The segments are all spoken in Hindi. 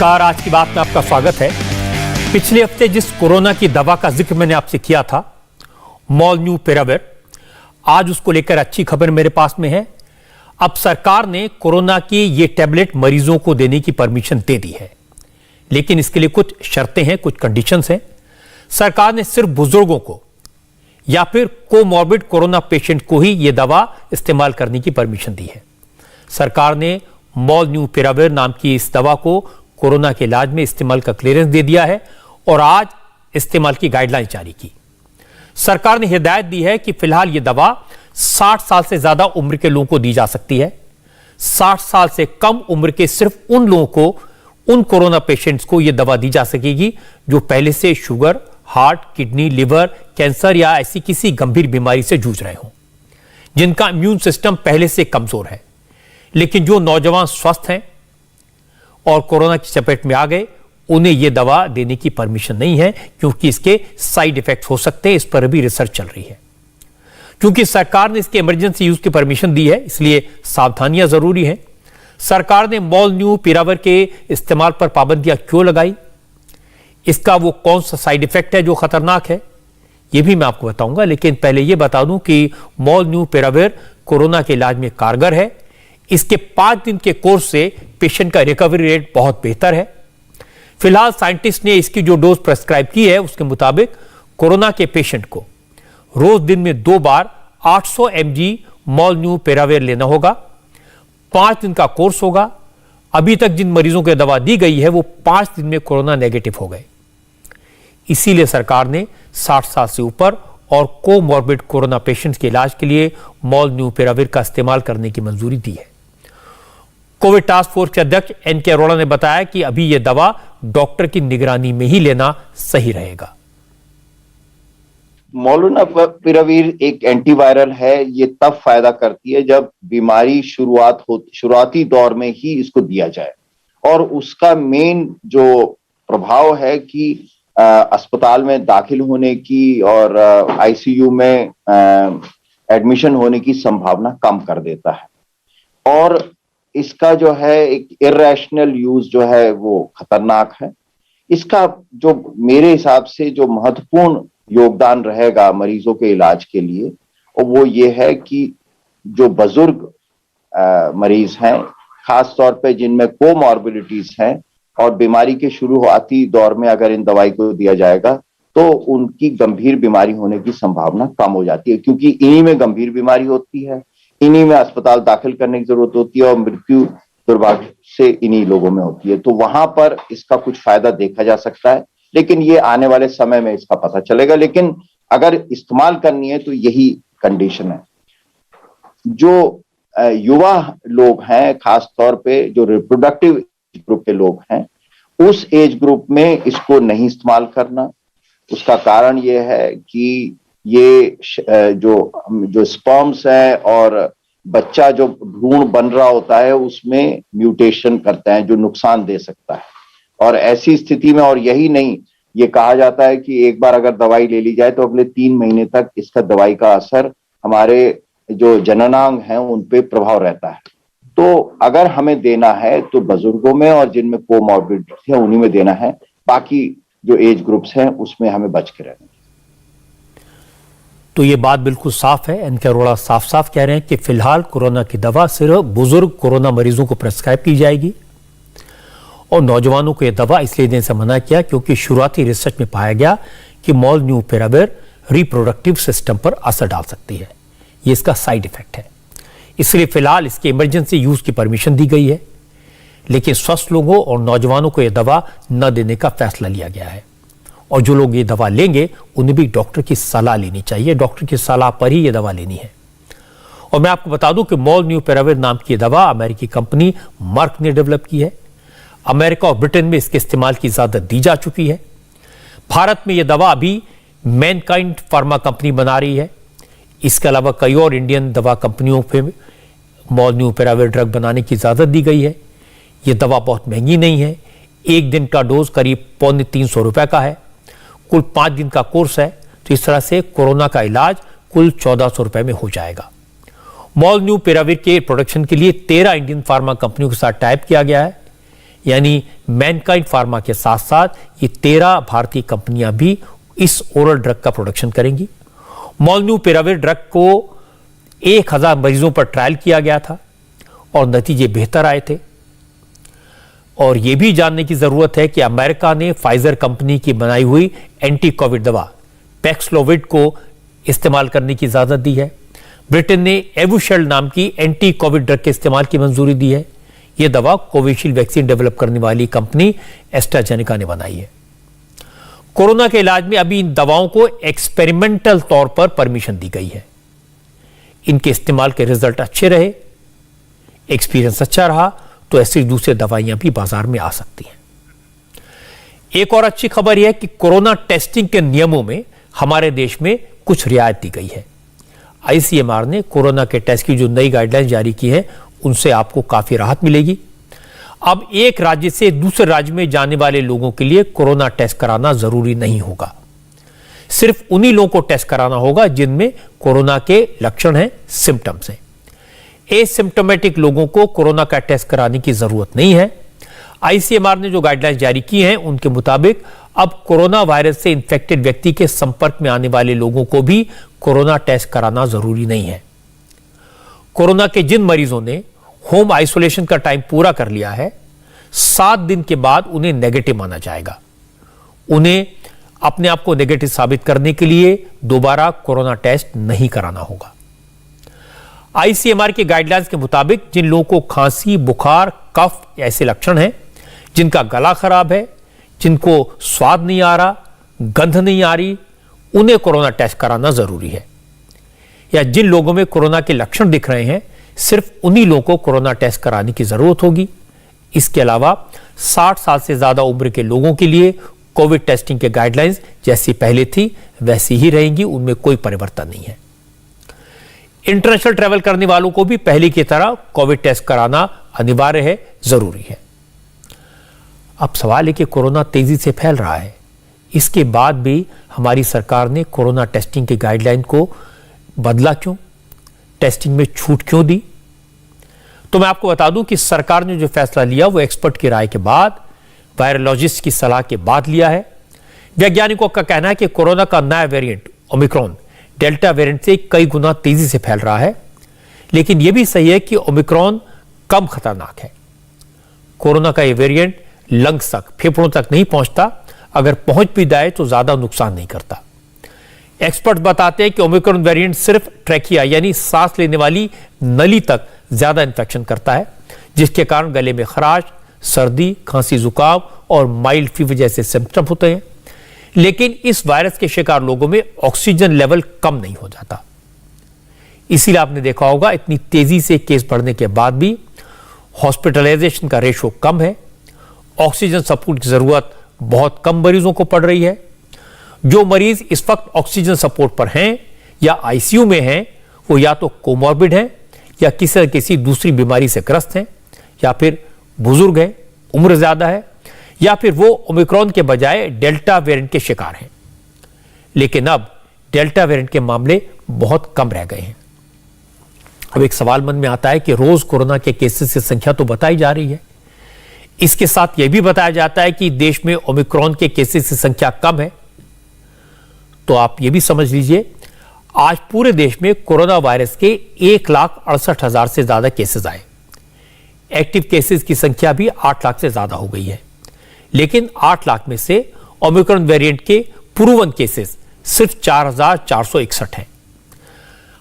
नमस्कार, आज की बात में आपका स्वागत है। पिछले हफ्ते जिस कोरोना की दवा का जिक्र मैंने आपसे किया था, मोलन्यूपिराविर, आज उसको लेकर अच्छी खबर मेरे पास में है। अब सरकार ने कोरोना की ये टैबलेट मरीजों को देने की परमिशन दे दी है, लेकिन इसके लिए कुछ शर्तें हैं, कुछ कंडीशंस हैं। सरकार ने सिर्फ बुजुर्गों को या फिर कोमॉर्बिड कोरोना पेशेंट को ही यह दवा इस्तेमाल करने की परमिशन दी है। सरकार ने मोलन्यूपिराविर नाम की इस दवा को कोरोना के इलाज में इस्तेमाल का क्लियरेंस दे दिया है और आज इस्तेमाल की गाइडलाइन जारी की। सरकार ने हिदायत दी है कि फिलहाल यह दवा 60 साल से ज्यादा उम्र के लोगों को दी जा सकती है। 60 साल से कम उम्र के सिर्फ उन लोगों को, उन कोरोना पेशेंट्स को यह दवा दी जा सकेगी जो पहले से sugar, heart, kidney, liver, cancer या ऐसी किसी गंभीर बीमारी से जूझ रहे हों, जिनका इम्यून सिस्टम पहले से कमजोर है। लेकिन जो नौजवान स्वस्थ हैं और कोरोना की चपेट में आ गए, उन्हें यह दवा देने की परमिशन नहीं है, क्योंकि इसके साइड इफेक्ट्स हो सकते हैं। इस पर भी रिसर्च चल रही है। क्योंकि सरकार ने इसके इमरजेंसी यूज की परमिशन दी है, इसलिए सावधानियां जरूरी हैं। सरकार ने मोलन्यूपिराविर के इस्तेमाल पर पाबंदियां क्यों लगाई, इसका वो कौन सा साइड इफेक्ट है जो खतरनाक है, यह भी मैं आपको बताऊंगा। लेकिन पहले यह बता दूं कि मोलन्यूपिराविर कोरोना के इलाज में कारगर है। इसके 5 दिन के कोर्स से पेशेंट का रिकवरी रेट बहुत बेहतर है। फिलहाल साइंटिस्ट ने इसकी जो डोज प्रेस्क्राइब की है, उसके मुताबिक कोरोना के पेशेंट को रोज दिन में 2 बार 800 mg मोलन्यूपिराविर लेना होगा। 5 दिन का कोर्स होगा। अभी तक जिन मरीजों को दवा दी गई है वो 5 दिन में कोरोना नेगेटिव हो गए। इसीलिए सरकार ने 60 साल से ऊपर और कोमॉर्बिड कोरोना पेशेंट्स के इलाज के लिए मोलन्यूपिराविर का इस्तेमाल करने की मंजूरी दी है। कोविड टास्क फोर्स के अध्यक्ष एन.के. अरोड़ा ने बताया कि अभी यह दवा डॉक्टर की निगरानी में ही लेना सही रहेगा। मोलनुपिराविर एक एंटीवायरल है। ये तब फायदा करती है जब बीमारी शुरुआती दौर में ही इसको दिया जाए, और उसका मेन जो प्रभाव है कि अस्पताल में दाखिल होने की और आईसीयू में एडमिशन होने की संभावना कम कर देता है। और इसका जो है एक इरेशनल यूज जो है वो खतरनाक है। इसका जो मेरे हिसाब से जो महत्वपूर्ण योगदान रहेगा मरीजों के इलाज के लिए, और वो ये है कि जो बुजुर्ग मरीज हैं, खास तौर पे जिनमें कोमॉर्बिडिटीज हैं और बीमारी के शुरुआती दौर में अगर इन दवाई को दिया जाएगा तो उनकी गंभीर बीमारी होने की संभावना कम हो जाती है, क्योंकि इन्हीं में गंभीर बीमारी होती है, इन्हीं में अस्पताल दाखिल करने की जरूरत होती है और मृत्यु दुर्भाग्य से इन्हीं लोगों में होती है। तो वहां पर इसका कुछ फायदा देखा जा सकता है, लेकिन ये आने वाले समय में इसका पता चलेगा। लेकिन अगर इस्तेमाल करनी है तो यही कंडीशन है। जो युवा लोग हैं, खास तौर पे जो रिप्रोडक्टिव ग्रुप के लोग हैं, उस एज ग्रुप में इसको नहीं इस्तेमाल करना। उसका कारण ये है कि ये जो स्पर्म्स है और बच्चा जो भ्रूण बन रहा होता है उसमें म्यूटेशन करते हैं जो नुकसान दे सकता है। और ऐसी स्थिति में, और यही नहीं, ये कहा जाता है कि एक बार अगर दवाई ले ली जाए तो अगले 3 महीने तक इसका दवाई का असर हमारे जो जननांग हैं उन पे प्रभाव रहता है। तो अगर हमें देना है तो बुजुर्गों में और जिनमें कोमॉर्बिडिटी है उन्हीं में देना है। बाकी जो एज ग्रुप्स हैं उसमें हमें बच के रहना है। तो ये बात बिल्कुल साफ है। एन.के. अरोड़ा साफ साफ कह रहे हैं कि फिलहाल कोरोना की दवा सिर्फ बुजुर्ग कोरोना मरीजों को प्रेस्क्राइब की जाएगी और नौजवानों को यह दवा इसलिए देने से मना किया क्योंकि शुरुआती रिसर्च में पाया गया कि मोलन्यूपिराविर रिप्रोडक्टिव सिस्टम पर असर डाल सकती है। ये इसका साइड इफेक्ट है, इसलिए फिलहाल इसके इमरजेंसी यूज की परमिशन दी गई है। लेकिन स्वस्थ लोगों और नौजवानों को यह दवा न देने का फैसला लिया गया है, और जो लोग ये दवा लेंगे उन्हें भी डॉक्टर की सलाह लेनी चाहिए। डॉक्टर की सलाह पर ही यह दवा लेनी है। और मैं आपको बता दूं कि मोलन्यूपिराविर नाम की दवा अमेरिकी कंपनी मर्क ने डेवलप की है। अमेरिका और ब्रिटेन में इसके इस्तेमाल की इजाजत दी जा चुकी है। भारत में यह दवा अभी मैनकाइंड फार्मा कंपनी बना रही है। इसके अलावा कई और इंडियन दवा कंपनियों पे मोलन्यूपिराविर ड्रग बनाने की इजाजत दी गई है। यह दवा बहुत महंगी नहीं है। 1 दिन का डोज करीब 350 रुपए का है। कुल 5 दिन का कोर्स है। तो इस तरह से कोरोना का इलाज कुल 1400 रुपए में हो जाएगा। मोलन्यूपिराविर के प्रोडक्शन के लिए 13 इंडियन फार्मा कंपनियों के साथ टाइप किया गया है। यानी मैनकाइंड फार्मा के साथ साथ ये 13 भारतीय कंपनियां भी इस ओरल ड्रग का प्रोडक्शन करेंगी। मोलन्यूपिराविर ड्रग को 1000 मरीजों पर ट्रायल किया गया था और नतीजे बेहतर आए थे। और यह भी जानने की जरूरत है कि अमेरिका ने फाइजर कंपनी की बनाई हुई एंटी कोविड दवा पैक्सलोविड को इस्तेमाल करने की इजाजत दी है। ब्रिटेन ने एवुशेल्ड नाम की एंटी कोविड ड्रग के इस्तेमाल की मंजूरी दी है। यह दवा कोविशील्ड वैक्सीन डेवलप करने वाली कंपनी एस्ट्राजेनेका ने बनाई है। कोरोना के इलाज में अभी इन दवाओं को एक्सपेरिमेंटल तौर पर परमिशन दी गई है। इनके इस्तेमाल के रिजल्ट अच्छे रहे, एक्सपीरियंस अच्छा रहा तो ऐसी दूसरी दवाइयां भी बाजार में आ सकती हैं। एक और अच्छी खबर यह है कि कोरोना टेस्टिंग के नियमों में हमारे देश में कुछ रियायत दी गई है। आईसीएमआर ने कोरोना के टेस्ट की जो नई गाइडलाइन जारी की है उनसे आपको काफी राहत मिलेगी। अब एक राज्य से दूसरे राज्य में जाने वाले लोगों के लिए कोरोना टेस्ट कराना जरूरी नहीं होगा। सिर्फ उन्हीं लोगों को टेस्ट कराना होगा जिनमें कोरोना के लक्षण हैं, सिम्टम्स हैं। एसिम्प्टोमेटिक लोगों को कोरोना का टेस्ट कराने की जरूरत नहीं है। आईसीएमआर ने जो गाइडलाइंस जारी की हैं उनके मुताबिक अब कोरोना वायरस से इन्फेक्टेड व्यक्ति के संपर्क में आने वाले लोगों को भी कोरोना टेस्ट कराना जरूरी नहीं है। कोरोना के जिन मरीजों ने होम आइसोलेशन का टाइम पूरा कर लिया है, 7 दिन के बाद उन्हें नेगेटिव माना जाएगा। उन्हें अपने आप को नेगेटिव साबित करने के लिए दोबारा कोरोना टेस्ट नहीं कराना होगा। आईसीएमआर की गाइडलाइंस के मुताबिक जिन लोगों को खांसी, बुखार, कफ ऐसे लक्षण हैं, जिनका गला खराब है, जिनको स्वाद नहीं आ रहा, गंध नहीं आ रही, उन्हें कोरोना टेस्ट कराना जरूरी है। या जिन लोगों में कोरोना के लक्षण दिख रहे हैं, सिर्फ उन्हीं लोगों को कोरोना टेस्ट कराने की जरूरत होगी। इसके अलावा 60 साल से ज्यादा उम्र के लोगों के लिए कोविड टेस्टिंग के गाइडलाइंस जैसी पहले थी वैसी ही रहेंगी, उनमें कोई परिवर्तन नहीं है। इंटरनेशनल ट्रैवल करने वालों को भी पहले की तरह कोविड टेस्ट कराना अनिवार्य है, जरूरी है। अब सवाल है कि कोरोना तेजी से फैल रहा है, इसके बाद भी हमारी सरकार ने कोरोना टेस्टिंग की गाइडलाइन को बदला क्यों, टेस्टिंग में छूट क्यों दी? तो मैं आपको बता दूं कि सरकार ने जो फैसला लिया वो एक्सपर्ट की राय के बाद, वायरोलॉजिस्ट की सलाह के बाद लिया है। वैज्ञानिकों का कहना है कि कोरोना का नया वेरिएंट ओमिक्रॉन डेल्टा वेरिएंट से कई गुना तेजी से फैल रहा है, लेकिन यह भी सही है कि ओमिक्रॉन कम खतरनाक है। कोरोना का यह वेरिएंट लंग्स तक, फेफड़ों तक नहीं पहुंचता, अगर पहुंच भी जाए तो ज्यादा नुकसान नहीं करता। एक्सपर्ट बताते हैं कि ओमिक्रॉन वेरिएंट सिर्फ ट्रैकिया यानी सांस लेने वाली नली तक ज्यादा इंफेक्शन करता है, जिसके कारण गले में खराश, सर्दी, खांसी, जुकाम और माइल्ड फीवर जैसे सिम्टम होते हैं। लेकिन इस वायरस के शिकार लोगों में ऑक्सीजन लेवल कम नहीं हो जाता। इसीलिए आपने देखा होगा इतनी तेजी से केस बढ़ने के बाद भी हॉस्पिटलाइजेशन का रेशो कम है। ऑक्सीजन सपोर्ट की जरूरत बहुत कम मरीजों को पड़ रही है। जो मरीज इस वक्त ऑक्सीजन सपोर्ट पर हैं या आईसीयू में हैं, वो या तो कोमॉर्बिड हैं या किसी न किसी दूसरी बीमारी से ग्रस्त हैं, या फिर बुजुर्ग हैं, उम्र ज्यादा है, या फिर वो ओमिक्रॉन के बजाय डेल्टा वेरिएंट के शिकार हैं। लेकिन अब डेल्टा वेरिएंट के मामले बहुत कम रह गए हैं। अब एक सवाल मन में आता है कि रोज कोरोना के केसेस की संख्या तो बताई जा रही है, इसके साथ यह भी बताया जाता है कि देश में ओमिक्रॉन के केसेस की संख्या कम है। तो आप यह भी समझ लीजिए, आज पूरे देश में कोरोना वायरस के 1,68,000 से ज्यादा केसेस आए। एक्टिव केसेस की संख्या भी 8 लाख से ज्यादा हो गई है, लेकिन 8 लाख में से ओमिक्रॉन वेरिएंट के प्रूवन केसेस सिर्फ 4,461 हैं।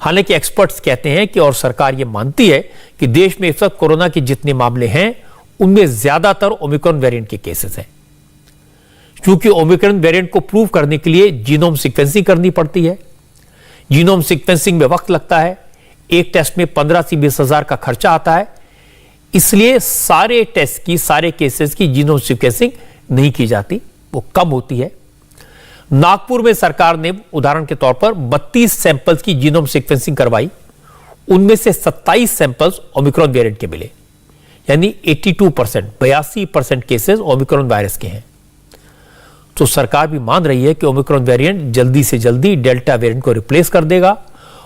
हालांकि एक्सपर्ट्स कहते हैं कि और सरकार यह मानती है कि देश में इस वक्त कोरोना के जितने मामले हैं उनमें ज्यादातर ओमिक्रॉन वेरिएंट के केसेस हैं। क्योंकि ओमिक्रॉन वेरिएंट को प्रूव करने के लिए जीनोम सीक्वेंसिंग करनी पड़ती है। जीनोम सीक्वेंसिंग में वक्त लगता है, एक टेस्ट में 15 से 20 हजार का खर्चा आता है, इसलिए सारे टेस्ट की, सारे केसेस की जीनोम सीक्वेंसिंग नहीं की जाती, वो कम होती है। नागपुर में सरकार ने उदाहरण के तौर पर 32 सैंपल्स की जीनोम सीक्वेंसिंग करवाई, उनमें से 27 सैंपल्स ओमिक्रॉन वेरिएंट के मिले, यानी 82% केसेस ओमिक्रॉन वायरस के हैं। तो सरकार भी मान रही है कि ओमिक्रॉन वेरिएंट जल्दी से जल्दी डेल्टा वेरिएंट को रिप्लेस कर देगा,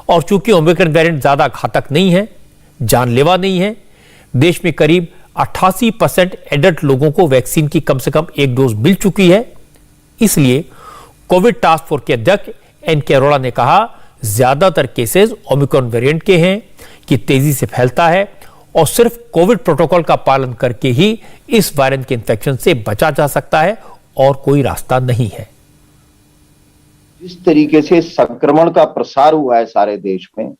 और चूंकि ओमिक्रॉन वेरिएंट ज्यादा घातक नहीं है, जानलेवा नहीं है, देश में करीब 88% एडल्ट लोगों को वैक्सीन की कम से कम एक डोज मिल चुकी है। इसलिए कोविड टास्क फोर्स के अध्यक्ष एन के अरोड़ा ने कहा, ज्यादातर केसेस ओमिक्रॉन वेरिएंट के हैं कि तेजी से फैलता है और सिर्फ कोविड प्रोटोकॉल का पालन करके ही इस वायरस के इन्फेक्शन से बचा जा सकता है और कोई रास्ता नहीं है। जिस तरीके से संक्रमण का प्रसार हुआ है सारे देश में,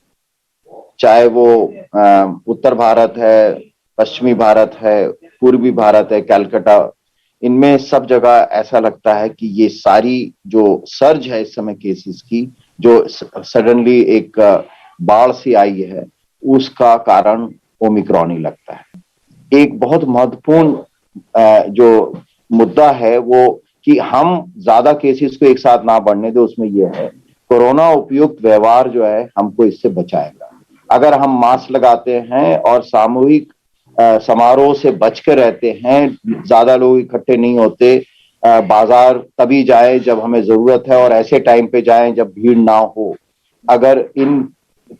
चाहे वो उत्तर भारत है, पश्चिमी भारत है, पूर्वी भारत है, कलकत्ता, इनमें सब जगह ऐसा लगता है कि ये सारी जो सर्ज है इस समय केसेस की, जो सडनली एक बाढ़ सी आई है, उसका कारण ओमिक्रॉन ही लगता है। एक बहुत महत्वपूर्ण जो मुद्दा है वो कि हम ज्यादा केसेस को एक साथ ना बढ़ने दे, उसमें यह है कोरोना उपयुक्त व्यवहार जो है हमको इससे बचाएगा। अगर हम मास्क लगाते हैं और सामूहिक समारोह से बच के रहते हैं, ज्यादा लोग इकट्ठे नहीं होते, बाजार तभी जाए जब हमें जरूरत है और ऐसे टाइम पे जाएं जब भीड़ ना हो, अगर इन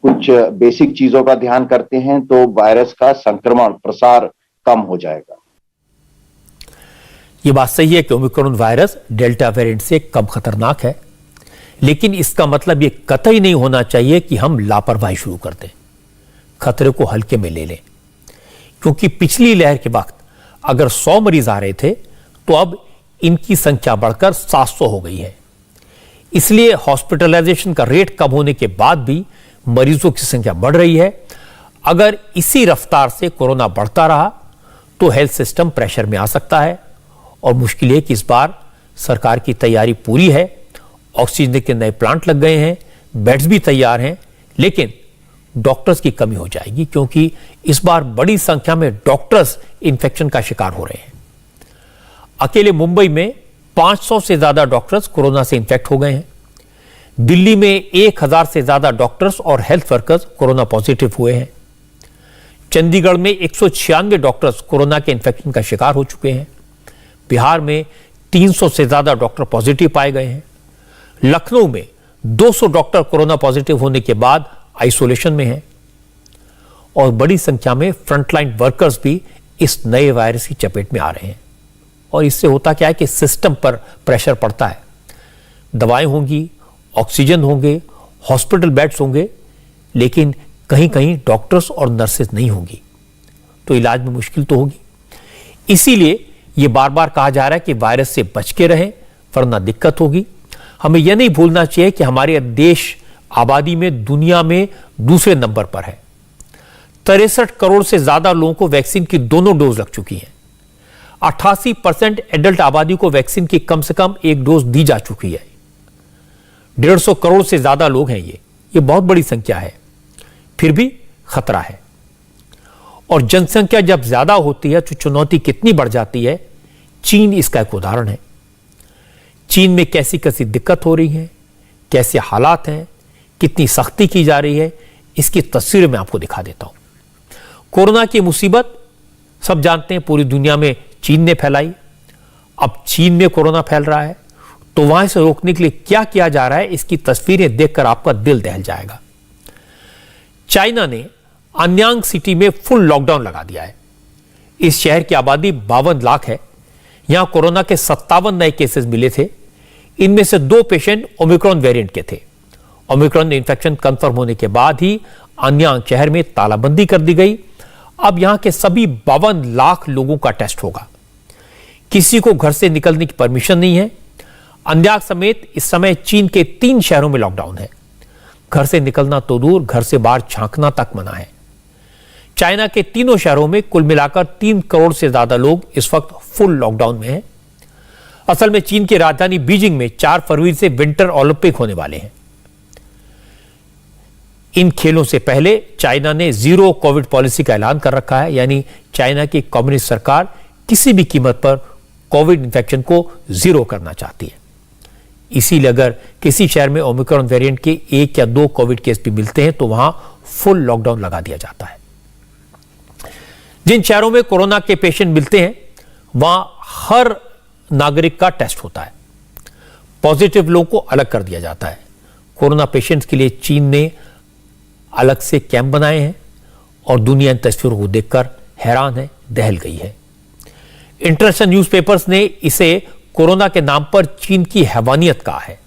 कुछ बेसिक चीजों का ध्यान करते हैं तो वायरस का संक्रमण प्रसार कम हो जाएगा। यह बात सही है कि ओमिक्रॉन वायरस डेल्टा वेरिएंट से कम खतरनाक है, लेकिन इसका मतलब यह कतई नहीं होना चाहिए कि हम लापरवाही शुरू कर दें, खतरे को हल्के में ले लें। क्योंकि पिछली लहर के वक्त अगर 100 मरीज आ रहे थे तो अब इनकी संख्या बढ़कर 700 हो गई है। इसलिए हॉस्पिटलाइजेशन का रेट कम होने के बाद भी मरीजों की संख्या बढ़ रही है। अगर इसी रफ्तार से कोरोना बढ़ता रहा तो हेल्थ सिस्टम प्रेशर में आ सकता है और मुश्किल है कि इस बार सरकार की तैयारी पूरी है, ऑक्सीजन के नए प्लांट लग गए हैं, बेड्स भी तैयार हैं, लेकिन डॉक्टर्स की कमी हो जाएगी क्योंकि इस बार बड़ी संख्या में डॉक्टर्स इन्फेक्शन का शिकार हो रहे हैं। अकेले मुंबई में 500 से ज्यादा डॉक्टर्स कोरोना से इन्फेक्ट हो गए हैं। दिल्ली में 1000 से ज्यादा डॉक्टर्स और हेल्थ वर्कर्स कोरोना पॉजिटिव हुए हैं। चंडीगढ़ में 196 डॉक्टर्स कोरोना के इन्फेक्शन का शिकार हो चुके हैं। बिहार में 300 से ज्यादा डॉक्टर पॉजिटिव पाए गए हैं। लखनऊ में 200 डॉक्टर कोरोना पॉजिटिव होने के बाद आइसोलेशन में हैं और बड़ी संख्या में फ्रंटलाइन वर्कर्स भी इस नए वायरस की चपेट में आ रहे हैं। और इससे होता क्या है कि सिस्टम पर प्रेशर पड़ता है, दवाएं होंगी, ऑक्सीजन होंगे, हॉस्पिटल बेड्स होंगे, लेकिन कहीं कहीं डॉक्टर्स और नर्सेज नहीं होंगी तो इलाज में मुश्किल तो होगी। इसीलिए यह बार बार कहा जा रहा है कि वायरस से बच के रहें वरना दिक्कत होगी। हमें यह नहीं भूलना चाहिए कि हमारे देश आबादी में दुनिया में दूसरे नंबर पर है। 63 करोड़ से ज्यादा लोगों को वैक्सीन की दोनों डोज लग चुकी हैं। 88% एडल्ट आबादी को वैक्सीन की कम से कम एक डोज दी जा चुकी है। 150 करोड़ से ज्यादा लोग हैं। ये बहुत बड़ी संख्या है, फिर भी खतरा है। और जनसंख्या जब ज्यादा होती है तो चुनौती कितनी बढ़ जाती है, चीन इसका एक उदाहरण है। चीन में कैसी कैसी दिक्कत हो रही है, कैसे हालात हैं, कितनी सख्ती की जा रही है, इसकी तस्वीर मैं आपको दिखा देता हूं। कोरोना की मुसीबत सब जानते हैं पूरी दुनिया में चीन ने फैलाई। अब चीन में कोरोना फैल रहा है तो वहां से रोकने के लिए क्या किया जा रहा है, इसकी तस्वीरें देखकर आपका दिल दहल जाएगा। चाइना ने अन्यांग सिटी में फुल लॉकडाउन लगा दिया है। इस शहर की आबादी 52 लाख है। यहां कोरोना के 57 नए केसेस मिले थे। इनमें से 2 पेशेंट ओमिक्रॉन वेरिएंट के थे। ओमिक्रॉन इन्फेक्शन कंफर्म होने के बाद ही अन्यांग शहर में तालाबंदी कर दी गई। अब यहां के सभी 52 लाख लोगों का टेस्ट होगा। किसी को घर से निकलने की परमिशन नहीं है। अन्यांग समेत इस समय चीन के 3 शहरों में लॉकडाउन है। घर से निकलना तो दूर, घर से बाहर झांकना तक मना है। चाइना के तीनों शहरों में कुल मिलाकर 3 करोड़ से ज्यादा लोग इस वक्त फुल लॉकडाउन में हैं। असल में चीन की राजधानी बीजिंग में 4 फरवरी से विंटर ओलंपिक होने वाले हैं। इन खेलों से पहले चाइना ने जीरो कोविड पॉलिसी का ऐलान कर रखा है, यानी चाइना की कम्युनिस्ट सरकार किसी भी कीमत पर कोविड इन्फेक्शन को जीरो करना चाहती है। इसीलिए अगर किसी शहर में ओमिक्रॉन वेरिएंट के 1 या 2 कोविड केस भी मिलते हैं तो वहां फुल लॉकडाउन लगा दिया जाता है। जिन शहरों में कोरोना के पेशेंट मिलते हैं वहां हर नागरिक का टेस्ट होता है। पॉजिटिव लोगों को अलग कर दिया जाता है। कोरोना पेशेंट्स के लिए चीन ने अलग से कैंप बनाए हैं और दुनिया इन तस्वीरों को देखकर हैरान है, दहल गई है। इंटरनेशनल न्यूज़पेपर्स ने इसे कोरोना के नाम पर चीन की हैवानियत कहा है।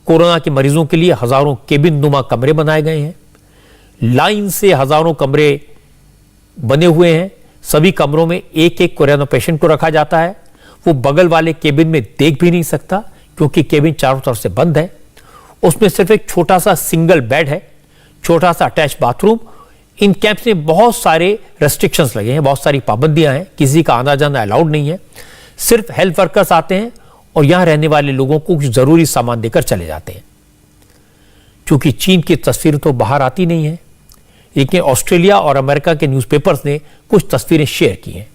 कोरोना के मरीजों के लिए हजारों केबिन नुमा कमरे बनाए गए हैं। लाइन से हजारों कमरे बने हुए हैं। सभी कमरों में एक एक कोरोना पेशेंट को रखा जाता है। वो बगल वाले केबिन में देख भी नहीं सकता क्योंकि केबिन चारों तरफ से बंद है। उसमें सिर्फ एक छोटा सा सिंगल बेड है, छोटा सा अटैच बाथरूम। इन कैंप्स में बहुत सारे रेस्ट्रिक्शंस लगे हैं, बहुत सारी पाबंदियां हैं। किसी का आना जाना अलाउड नहीं है। सिर्फ हेल्थ वर्कर्स आते हैं और यहां रहने वाले लोगों को कुछ जरूरी सामान देकर चले जाते हैं। क्योंकि चीन की तस्वीरें तो बाहर आती नहीं है, लेकिन ऑस्ट्रेलिया और अमेरिका के न्यूज़पेपर्स ने कुछ तस्वीरें शेयर की हैं।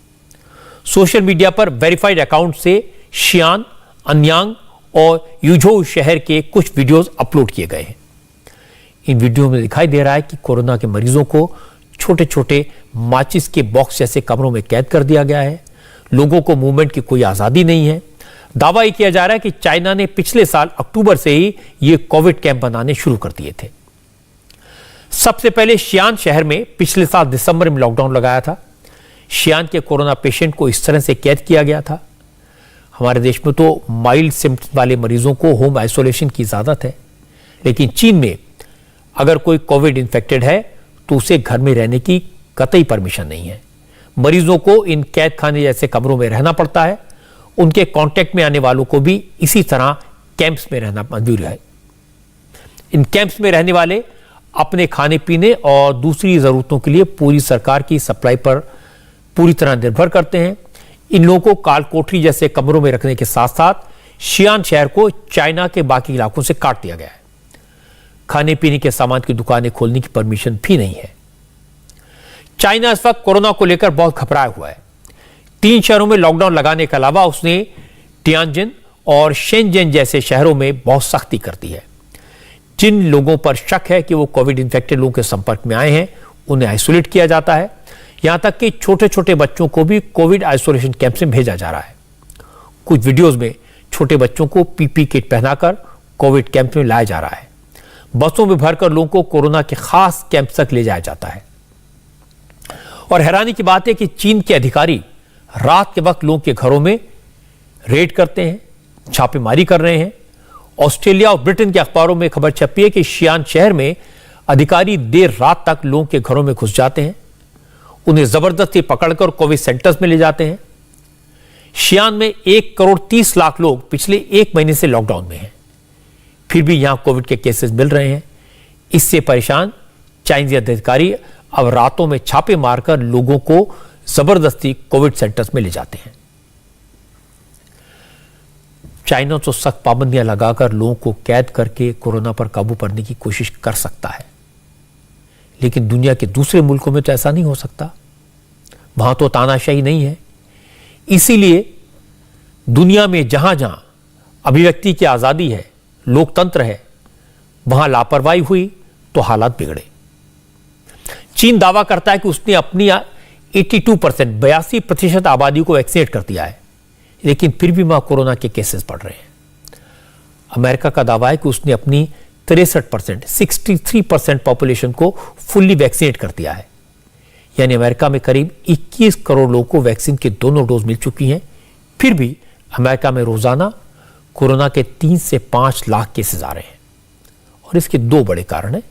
सोशल मीडिया पर वेरीफाइड अकाउंट से शियान, अन्यांग और यूझोउ शहर के कुछ वीडियोस अपलोड किए गए हैं। इन वीडियो में दिखाई दे रहा है कि कोरोना के मरीजों को छोटे छोटे माचिस के बॉक्स जैसे कमरों में कैद कर दिया गया है। लोगों को मूवमेंट की कोई आजादी नहीं है। दावा यह किया जा रहा है कि चाइना ने पिछले साल अक्टूबर से ही ये कोविड कैंप बनाने शुरू कर दिए थे। सबसे पहले शियान शहर में पिछले साल दिसंबर में लॉकडाउन लगाया था। शियान के कोरोना पेशेंट को इस तरह से कैद किया गया था। हमारे देश में तो माइल्ड सिम्पटम्स वाले मरीजों को होम आइसोलेशन की इजाजत है, लेकिन चीन में अगर कोई कोविड इन्फेक्टेड है तो उसे घर में रहने की कतई परमिशन नहीं है। मरीजों को इन कैद खाने जैसे कमरों में रहना पड़ता है। उनके कांटेक्ट में आने वालों को भी इसी तरह कैंप्स में रहना मंजूर है। इन कैंप्स में रहने वाले अपने खाने पीने और दूसरी जरूरतों के लिए पूरी सरकार की सप्लाई पर पूरी तरह निर्भर करते हैं। इन लोगों को काल कोठरी जैसे कमरों में रखने के साथ साथ शियान शहर को चाइना के बाकी इलाकों से काट दिया गया है। खाने पीने के सामान की दुकानें खोलने की परमिशन भी नहीं है। चाइना इस वक्त कोरोना को लेकर बहुत घबराया हुआ है। 3 शहरों में लॉकडाउन लगाने के अलावा उसने टियानजिन और शेनजेन जैसे शहरों में बहुत सख्ती कर दी है। जिन लोगों पर शक है कि वो कोविड इन्फेक्टेड लोगों के संपर्क में आए हैं, उन्हें आइसोलेट किया जाता है। यहां तक कि छोटे छोटे बच्चों को भी कोविड आइसोलेशन कैंप में भेजा जा रहा है। कुछ वीडियोस में छोटे बच्चों को पीपी किट पहनाकर कोविड कैंप में लाया जा रहा है। बसों में भरकर लोगों को कोरोना के खास कैंप तक ले जाया जाता है। और हैरानी की बात है कि चीन के अधिकारी रात के वक्त लोगों के घरों में रेड करते हैं, छापेमारी कर रहे हैं। ऑस्ट्रेलिया और ब्रिटेन के अखबारों में खबर छपी है कि शियान शहर में अधिकारी देर रात तक लोगों के घरों में घुस जाते हैं, उन्हें जबरदस्ती पकड़कर कोविड सेंटर्स में ले जाते हैं। शियान में 1 करोड़ 30 लाख लोग पिछले 1 महीने से लॉकडाउन में हैं, फिर भी यहां कोविड के केसेस मिल रहे हैं। इससे परेशान चाइनीज अधिकारी अब रातों में छापे मारकर लोगों को जबरदस्ती कोविड सेंटर्स में ले जाते हैं। चाइना तो सख्त पाबंदियां लगाकर लोगों को कैद करके कोरोना पर काबू पाने की कोशिश कर सकता है, लेकिन दुनिया के दूसरे मुल्कों में तो ऐसा नहीं हो सकता। वहां तो तानाशाही नहीं है। इसीलिए दुनिया में जहां जहां अभिव्यक्ति की आजादी है, लोकतंत्र है, वहां लापरवाही हुई तो हालात बिगड़े। चीन दावा करता है कि उसने अपनी 82% आबादी को वैक्सीनेट कर दिया है, लेकिन फिर भी वहां कोरोना के केसेस बढ़ रहे हैं। अमेरिका का दावा है कि उसने अपनी 63% पॉपुलेशन को फुल्ली वैक्सीनेट कर दिया है। यानी अमेरिका में करीब 21 करोड़ लोगों को वैक्सीन के दोनों डोज मिल चुकी हैं। फिर भी अमेरिका में रोजाना कोरोना के 3 से 5 लाख केसेस आ रहे हैं। और इसके 2 बड़े कारण हैं।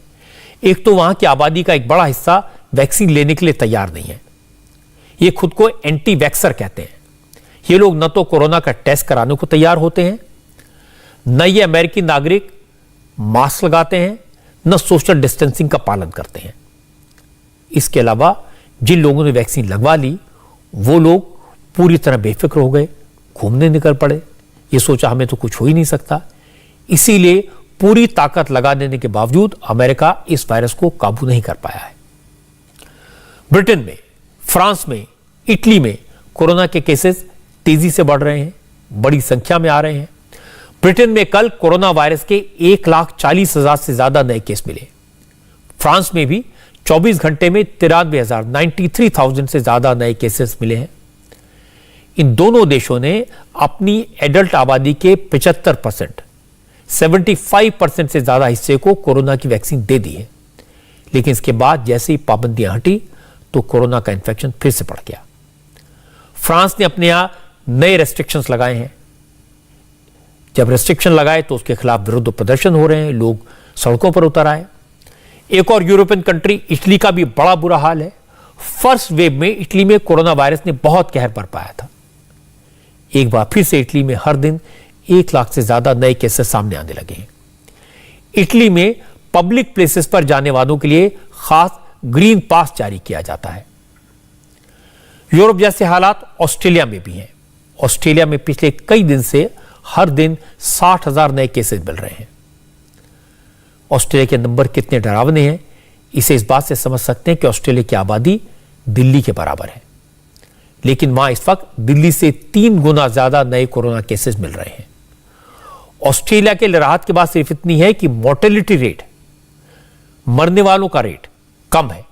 एक तो वहां की आबादी का एक बड़ा हिस्सा वैक्सीन लेने के लिए तैयार नहीं है। ये खुद को एंटी वैक्सर कहते हैं। ये लोग न तो कोरोना का टेस्ट कराने को तैयार होते हैं, न ये अमेरिकी नागरिक मास्क लगाते हैं, न सोशल डिस्टेंसिंग का पालन करते हैं। इसके अलावा जिन लोगों ने वैक्सीन लगवा ली, वो लोग पूरी तरह बेफिक्र हो गए, घूमने निकल पड़े। ये सोचा हमें तो कुछ हो ही नहीं सकता। इसीलिए पूरी ताकत लगा देने के बावजूद अमेरिका इस वायरस को काबू नहीं कर पाया है। ब्रिटेन में, फ्रांस में, इटली में कोरोना के केसेस तेजी से बढ़ रहे हैं, बड़ी संख्या में आ रहे हैं। ब्रिटेन में कल कोरोना वायरस के 1,40,000 से ज्यादा नए केस मिले। फ्रांस में भी 24 घंटे में 93,000 से ज्यादा नए केसेस मिले हैं। इन दोनों देशों ने अपनी एडल्ट आबादी के 75%, 75% से ज्यादा हिस्से को कोरोना की वैक्सीन दे दी है। लेकिन इसके बाद जैसे ही पाबंदियां हटी तो कोरोना का इन्फेक्शन फिर से बढ़ गया। फ्रांस ने अपने यहां नए रेस्ट्रिक्शंस लगाए हैं। जब रेस्ट्रिक्शन लगाए तो उसके खिलाफ विरोध प्रदर्शन हो रहे हैं, लोग सड़कों पर उतर आए। एक और यूरोपियन कंट्री इटली का भी बड़ा बुरा हाल है। फर्स्ट वेव में इटली में कोरोना वायरस ने बहुत कहर बरपाया था। एक बार फिर से इटली में हर दिन 1 लाख से ज्यादा नए केसेस सामने आने लगे हैं। इटली में पब्लिक प्लेसेस पर जाने वालों के लिए खास ग्रीन पास जारी किया जाता है। यूरोप जैसे हालात ऑस्ट्रेलिया में भी हैं। ऑस्ट्रेलिया में पिछले कई दिन से हर दिन 60,000 नए केसेस मिल रहे हैं। ऑस्ट्रेलिया के नंबर कितने डरावने हैं, इसे इस बात से समझ सकते हैं कि ऑस्ट्रेलिया की आबादी दिल्ली के बराबर है, लेकिन वहां इस वक्त दिल्ली से 3 गुना ज्यादा नए कोरोना केसेस मिल रहे हैं। ऑस्ट्रेलिया के लिए राहत की बात सिर्फ इतनी है कि मोर्टेलिटी रेट, मरने वालों का रेट कम है।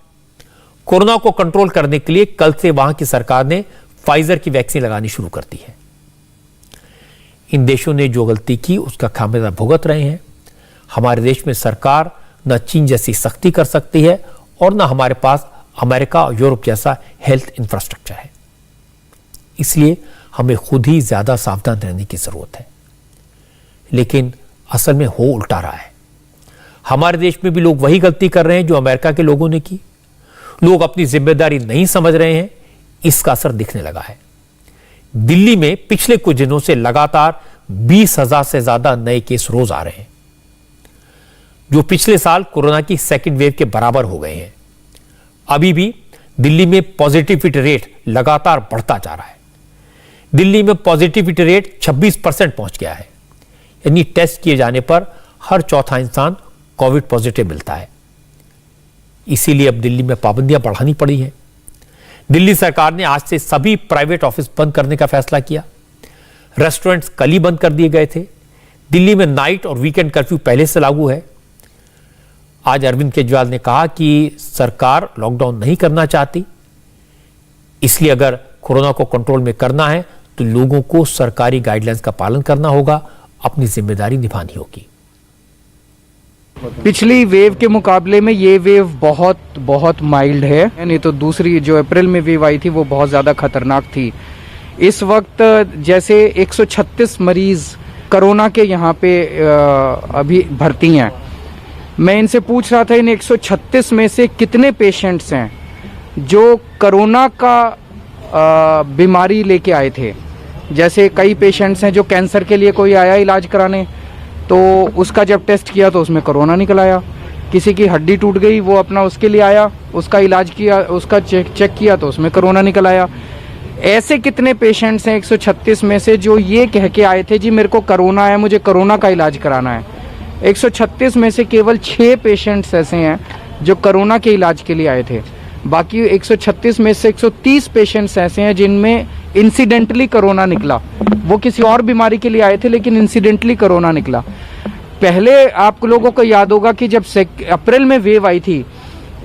कोरोना को कंट्रोल करने के लिए कल से वहां की सरकार ने फाइजर की वैक्सीन लगानी शुरू कर दी है। इन देशों ने जो गलती की उसका खामियाजा भुगत रहे हैं। हमारे देश में सरकार न चीन जैसी सख्ती कर सकती है और न हमारे पास अमेरिका और यूरोप जैसा हेल्थ इंफ्रास्ट्रक्चर है। इसलिए हमें खुद ही ज्यादा सावधान रहने की जरूरत है। लेकिन असल में हो उल्टा रहा है। हमारे देश में भी लोग वही गलती कर रहे हैं जो अमेरिका के लोगों ने की। लोग अपनी जिम्मेदारी नहीं समझ रहे हैं, इसका असर दिखने लगा है। दिल्ली में पिछले कुछ दिनों से लगातार 20,000 से ज्यादा नए केस रोज आ रहे हैं, जो पिछले साल कोरोना की सेकेंड वेव के बराबर हो गए हैं। अभी भी दिल्ली में पॉजिटिविटी रेट लगातार बढ़ता जा रहा है। दिल्ली में पॉजिटिविटी रेट 26% पहुंच गया है, यानी टेस्ट किए जाने पर हर चौथा इंसान कोविड पॉजिटिव मिलता है। इसीलिए अब दिल्ली में पाबंदियां बढ़ानी पड़ी हैं। दिल्ली सरकार ने आज से सभी प्राइवेट ऑफिस बंद करने का फैसला किया। रेस्टोरेंट्स कल ही बंद कर दिए गए थे। दिल्ली में नाइट और वीकेंड कर्फ्यू पहले से लागू है। आज अरविंद केजरीवाल ने कहा कि सरकार लॉकडाउन नहीं करना चाहती, इसलिए अगर कोरोना को कंट्रोल में करना है तो लोगों को सरकारी गाइडलाइंस का पालन करना होगा, अपनी जिम्मेदारी निभानी होगी। पिछली वेव के मुकाबले में ये वेव बहुत माइल्ड है, नहीं तो दूसरी जो अप्रैल में वेव आई थी वो बहुत ज़्यादा खतरनाक थी। इस वक्त जैसे 136 मरीज कोरोना के यहाँ पे अभी भर्ती हैं। मैं इनसे पूछ रहा था इन 136 में से कितने पेशेंट्स हैं जो कोरोना का बीमारी लेके आए थे। जैसे कई पेशेंट्स हैं जो कैंसर के लिए कोई आया इलाज कराने, तो उसका जब टेस्ट किया तो उसमें कोरोना निकल आया। किसी की हड्डी टूट गई, वो अपना उसके लिए आया, उसका इलाज किया, उसका चेक किया तो उसमें कोरोना निकल आया। ऐसे कितने पेशेंट्स हैं 136 में से जो ये कह के आए थे जी मेरे को कोरोना है, मुझे कोरोना का इलाज कराना है। 136 में से केवल 6 पेशेंट्स ऐसे हैं जो कोरोना के इलाज के लिए आए थे। बाकी 136 में से 130 पेशेंट्स ऐसे हैं जिनमें इंसिडेंटली कोरोना निकला। वो किसी और बीमारी के लिए आए थे लेकिन इंसिडेंटली कोरोना निकला। पहले आप लोगों को याद होगा कि जब अप्रैल में वेव आई थी,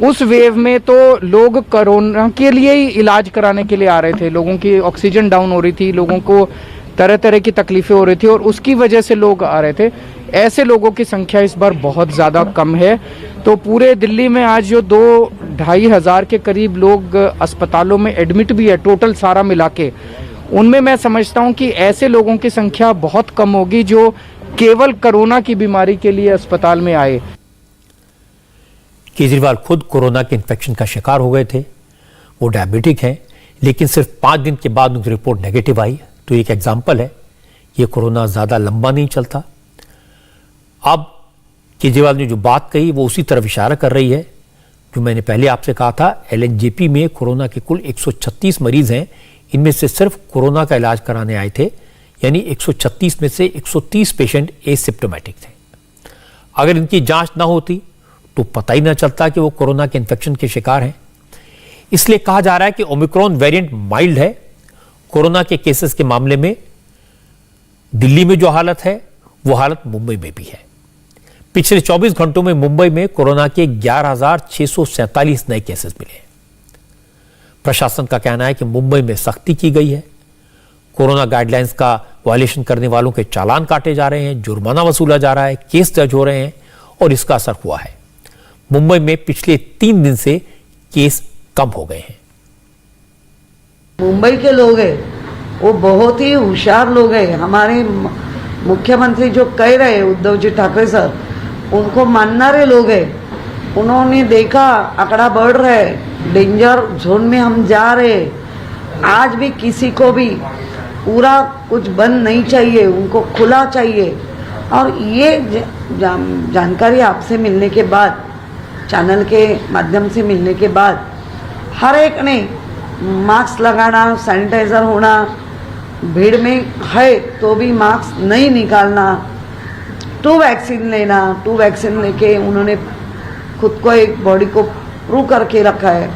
उस वेव में तो लोग कोरोना के लिए ही इलाज कराने के लिए आ रहे थे। लोगों की ऑक्सीजन डाउन हो रही थी, लोगों को तरह तरह की तकलीफें हो रही थी और उसकी वजह से लोग आ रहे थे। ऐसे लोगों की संख्या इस बार बहुत ज़्यादा कम है। तो पूरे दिल्ली में आज जो 2-2.5 हज़ार के करीब लोग अस्पतालों में एडमिट भी है, टोटल सारा मिला के, उनमें मैं समझता हूं कि ऐसे लोगों की संख्या बहुत कम होगी जो केवल कोरोना की बीमारी के लिए अस्पताल में आए। केजरीवाल खुद कोरोना के इन्फेक्शन का शिकार हो गए थे। वो डायबिटिक हैं, लेकिन सिर्फ 5 दिन के बाद उनकी रिपोर्ट नेगेटिव आई। तो एक एग्जाम्पल है, ये कोरोना ज्यादा लंबा नहीं चलता। अब केजरीवाल ने जो बात कही वो उसी तरफ इशारा कर रही है जो मैंने पहले आपसे कहा था। एलएनजेपी में कोरोना के कुल 136 मरीज हैं, इनमें से सिर्फ कोरोना का इलाज कराने आए थे, यानी 136 में से 130 पेशेंट एसिम्प्टोमेटिक थे। अगर इनकी जांच ना होती तो पता ही ना चलता कि वो कोरोना के इन्फेक्शन के शिकार हैं। इसलिए कहा जा रहा है कि ओमिक्रॉन वेरिएंट माइल्ड है। कोरोना के केसेस के मामले में दिल्ली में जो हालत है वो हालत मुंबई में भी है। पिछले 24 घंटों में मुंबई में कोरोना के 11,647 नए केसेस मिले हैं। प्रशासन का कहना है कि मुंबई में सख्ती की गई है। कोरोना गाइडलाइंस का वायलेशन करने वालों के चालान काटे जा रहे हैं, जुर्माना वसूला जा रहा है, केस दर्ज हो रहे हैं और इसका असर हुआ है। मुंबई में पिछले 3 दिन से केस कम हो गए हैं। मुंबई के लोग हैं वो बहुत ही होशियार लोग हैं। हमारे मुख्यमंत्री जो कह रहे हैं उद्धव जी ठाकरे सर, उनको माननारे लोग हैं। उन्होंने देखा आंकड़ा बढ़ रहा है, डेंजर जोन में हम जा रहे हैं। आज भी किसी को भी पूरा कुछ बंद नहीं चाहिए, उनको खुला चाहिए। और ये जानकारी आपसे मिलने के बाद, चैनल के माध्यम से मिलने के बाद, हर एक ने मास्क लगाना, सैनिटाइजर होना, भीड़ में है तो भी मास्क नहीं निकालना, 2 वैक्सीन लेना, 2 वैक्सीन लेके उन्होंने खुद को एक बॉडी को प्रूव करके रखा है।